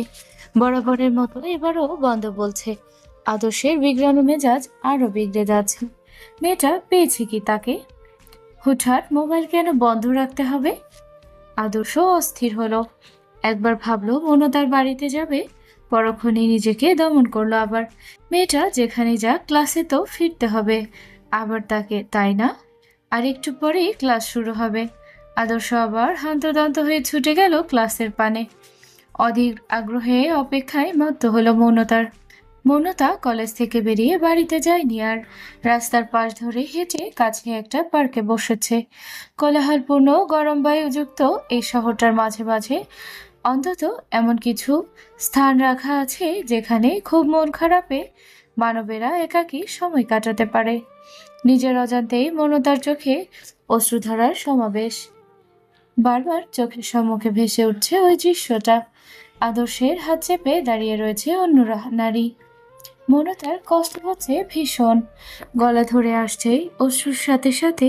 বরাবরের মতো এবারও বন্ধ বলছে। আদর্শের বিগড়ানো মেজাজ আরো বিগড়ে যাচ্ছে। মেয়েটা পেয়েছে কি তাকে? হুটহাট মোবাইল কেন বন্ধ রাখতে হবে? আদর্শ অস্থির হলো। একবার ভাবলো মৌনতার বাড়িতে যাবে, পরক্ষণে নিজেকে দমন করলো আবার। মেয়েটা যেখানে যাক ক্লাসে তো ফিরতে হবে আবার তাকে, তাই না? আর একটু পরেই ক্লাস শুরু হবে। আদর্শ আবার হন্তদন্ত হয়ে ছুটে গেল ক্লাসের পানে। অধীর আগ্রহে অপেক্ষায় মত্ত হলো মৌনতার। মৌনতা কলেজ থেকে বেরিয়ে বাড়িতে যায়নি আর। রাস্তার পাশ ধরে হেঁটে কাছে একটা পার্কে বসেছে। কোলাহলপূর্ণ গরম বায়ুযুক্ত এই শহরটার মাঝে মাঝে অন্তত এমন কিছু স্থান রাখা আছে যেখানে খুব মন খারাপে মানবেরা একাকী সময় কাটাতে পারে। নিজের অজান্তেই মৌনতার চোখে অশ্রুধারার সমাবেশ। বারবার চোখের সম্মুখে ভেসে উঠছে ওই দৃশ্যটা। আদর্শের হাত চেপে দাঁড়িয়ে রয়েছে অন্য নারী। মৌনতার কষ্ট হচ্ছে ভীষণ। গলা ধরে আসছে অশ্রুর সাথে সাথে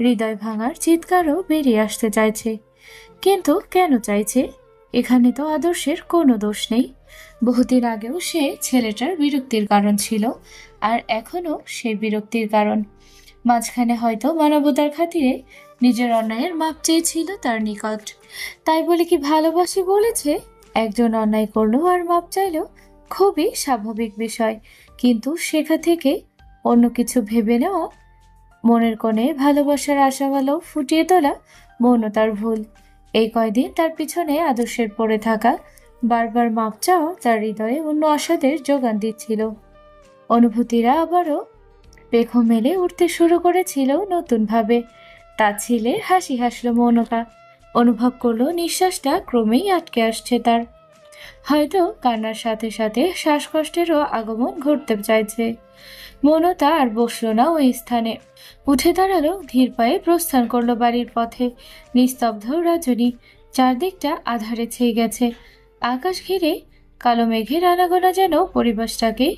হৃদয় ভাঙার চিৎকারও বেরিয়ে আসতে চাইছে। কিন্তু কেন চাইছে? এখানে তো আদর্শের কোনো দোষ নেই। বহুদিন আগেও সে ছেলেটার বিরক্তির কারণ ছিল, আর এখনো সে বিরক্তির কারণ। মাঝখানে হয়তো মানবতার খাতিরে নিজের অন্যায়ের মাপ চেয়েছিল তার নিকট। তাই বলে কি ভালোবাসি বলেছে? একজন অন্যায় করলো আর মাপ চাইলো, খুবই স্বাভাবিক বিষয়। কিন্তু শেখা থেকে অন্য কিছু ভেবে নেওয়া, মনের কোণে ভালোবাসার আশাভালো ফুটিয়ে তোলা মৌনতার ভুল। এই কয়দিন তার পিছনে আদর্শের পড়ে থাকা বারবার মাপ চাওয়া তার হৃদয়ে অন্য আশাদের যোগান দিচ্ছিল। অনুভূতিরা আবারও পেখম মেলে উঠতে শুরু করেছিল নতুনভাবে। তাচ্ছিলে হাসি হাসল মৌনতা। অনুভব করলো নিঃশ্বাসটা ক্রমেই আটকে আসছে তার। হয়তো কান্নার সাথে সাথে শ্বাসকষ্টেরও আগমন ঘটতে চাইছে। মৌনতা আর বসলো না ওই স্থানে। উঠে দাঁড়ালো, ধীর পায়ে প্রস্থান করলো বাড়ির পথে। নিস্তব্ধ রজনী, চারদিকটা আধারে ছেয়ে গেছে। আকাশ ঘিরে কালো মেঘের আনাগোনা যেন পরিবেশটাকে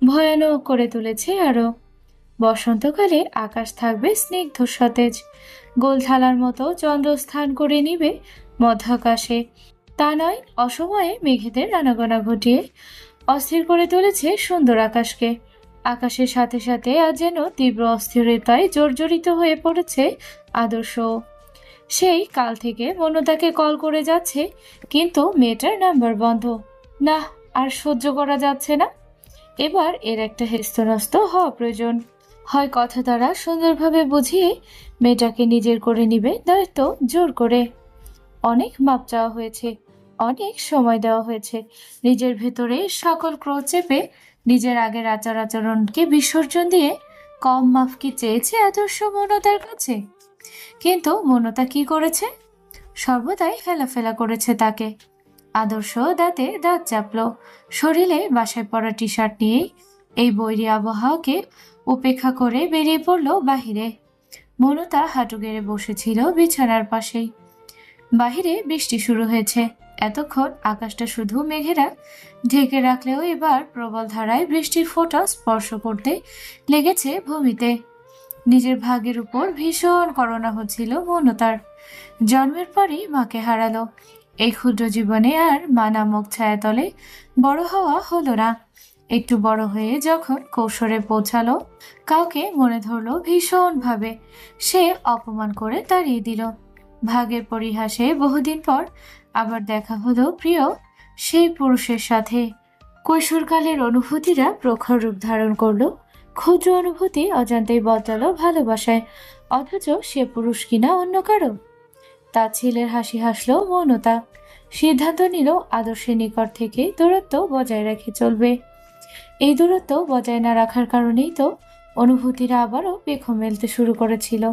ভয়ানক করে তুলেছে আরো। বসন্তকালে আকাশ থাকবে স্নিগ্ধ সতেজ, গোল থালার মতো চন্দ্র স্থান করে নিবে মধ্যাকাশে। তা নয়, অসময়ে মেঘেদের আনাগোনা ঘটিয়ে অস্থির করে তুলেছে সুন্দর আকাশকে। আকাশের সাথে সাথে আজ যেন তীব্র অস্থিরতায় জর্জরিত হয়ে পড়েছে আদর্শ। সেই কাল থেকে মৌনতাকে কল করে যাচ্ছে, কিন্তু মেয়েটার নাম্বার বন্ধ। না, আর সহ্য করা যাচ্ছে না। এবার এর একটা হেস্তনস্ত হওয়া প্রয়োজন। হয় কথা দ্বারা সুন্দরভাবে বুঝিয়ে মেয়েটাকে নিজের করে নিবে, নয়তো জোর করে। অনেক মাপ চাওয়া হয়েছে, অনেক সময় দেওয়া হয়েছে। নিজের ভেতরে সকল ক্রোধ চেপে নিজের আগের আচার আচরণকে বিসর্জন দিয়ে কম মাফ কি চেয়েছে আদর্শ মৌনতার কাছে? কিন্তু মৌনতা কি করেছে? সর্বদাই ফেলা করেছে তাকে। আদর্শ দাঁতে দাঁত চাপল। শরীরে বাসায় পরা টি শার্ট নিয়েই এই বৈরী আবহাওয়াকে উপেক্ষা করে বেরিয়ে পড়ল বাহিরে। মৌনতা হাঁটু গেড়ে বসেছিল বিছানার পাশেই। বাহিরে বৃষ্টি শুরু হয়েছে। এতক্ষণ আকাশটা শুধু মেঘেরা ঢেকে রাখলেও এবার প্রবল ধারায় বৃষ্টির ফোঁটা স্পর্শ করতে লেগেছে ভূমিতে। নিজের ভাগ্যের উপর ভীষণ করুণা হচ্ছিল মৌনতার। জন্মের পরই মাকে হারালো। এই ক্ষুদ্র জীবনে আর মা নামক ছায়াতলে বড় হওয়া হলো না। একটু বড় হয়ে যখন কৈশোরে পৌঁছালো, কাউকে মনে ধরলো ভীষণভাবে। সে অপমান করে তাড়িয়ে দিল। ভাগের পরিহাসে বহুদিন পর আবার দেখা হলো প্রিয় সেই পুরুষের সাথে। কৈশোরকালের অনুভূতিরা প্রখর রূপ ধারণ করলো। ক্ষুদ্র অনুভূতি অজান্তেই বদলালো ভালোবাসায়, অথচ সে পুরুষ কিনা অন্য কারো। তার ছেলের হাসি হাসলো মৌনতা। সিদ্ধান্ত নিল আদর্শের নিকট থেকে দূরত্ব বজায় রেখে চলবে। এই দূরত্ব বজায় না রাখার কারণেই তো অনুভূতিরা আবারও পেখম মেলতে শুরু করেছিল।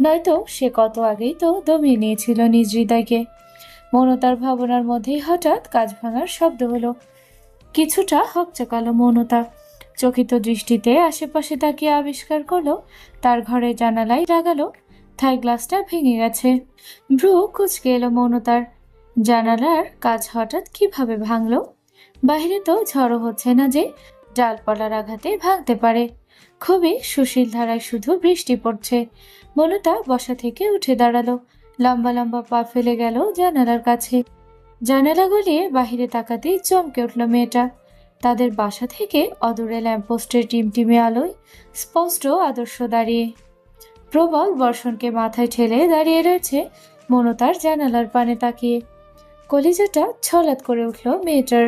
নয়তো সে কত আগেই তো দমিয়ে নিয়েছিল নিজ হৃদয়কে। মৌনতার ভাবনার মধ্যেই হঠাৎ কাঁচ ভাঙার শব্দ হলো। কিছুটা হকচকালো মৌনতা। চকিত দৃষ্টিতে আশেপাশে তাকিয়ে আবিষ্কার করলো তার ঘরের জানালায় লাগালো থাই গ্লাসটা ভেঙে গেছে। ভ্রু কুঁচকে এলো মৌনতার। জানালার কাজ হঠাৎ কিভাবে ভাঙলো? বাইরে তো ঝড়ো হচ্ছে না যে ডালপালার আঘাতে ভাঙতে পারে। খুবই সুশীল ধারায় শুধু বৃষ্টি পড়ছে। মনতা বসা থেকে উঠে দাঁড়ালো, লম্বা লম্বা পা ফেলে গেল জানালার কাছে। জানালা গলিয়ে বাহিরে তাকাতেই চমকে উঠল মেয়েটা। তাদের বাসা থেকে অদূরে ল্যাম্পপোস্টের টিমটিমে আলোয় স্পষ্ট আদর্শ দাঁড়িয়ে। প্রবল বর্ষণকে মাথায় ঠেলে দাঁড়িয়ে রয়েছে মনতার জানালার পানে তাকিয়ে। কলিজাটা ছলাৎ করে উঠল মেয়েটার।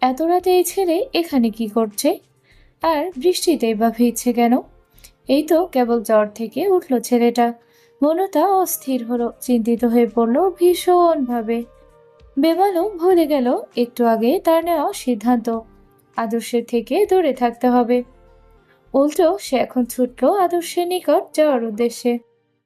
এত রাতে এই ছেলে এখানে কি করছে? আর বৃষ্টিতেই বা ভিজছে কেন? এই তো কেবল জ্বর থেকে উঠল ছেলেটা। মনতা অস্থির হলো, চিন্তিত হয়ে পড়ল ভীষণভাবে। বেমালুম ভুলে গেল একটু আগে তার নেওয়া সিদ্ধান্ত, আদর্শের থেকে দূরে থাকতে হবে। উল্টো সে এখন ছুটল আদর্শের নিকট যাওয়ার উদ্দেশ্যে।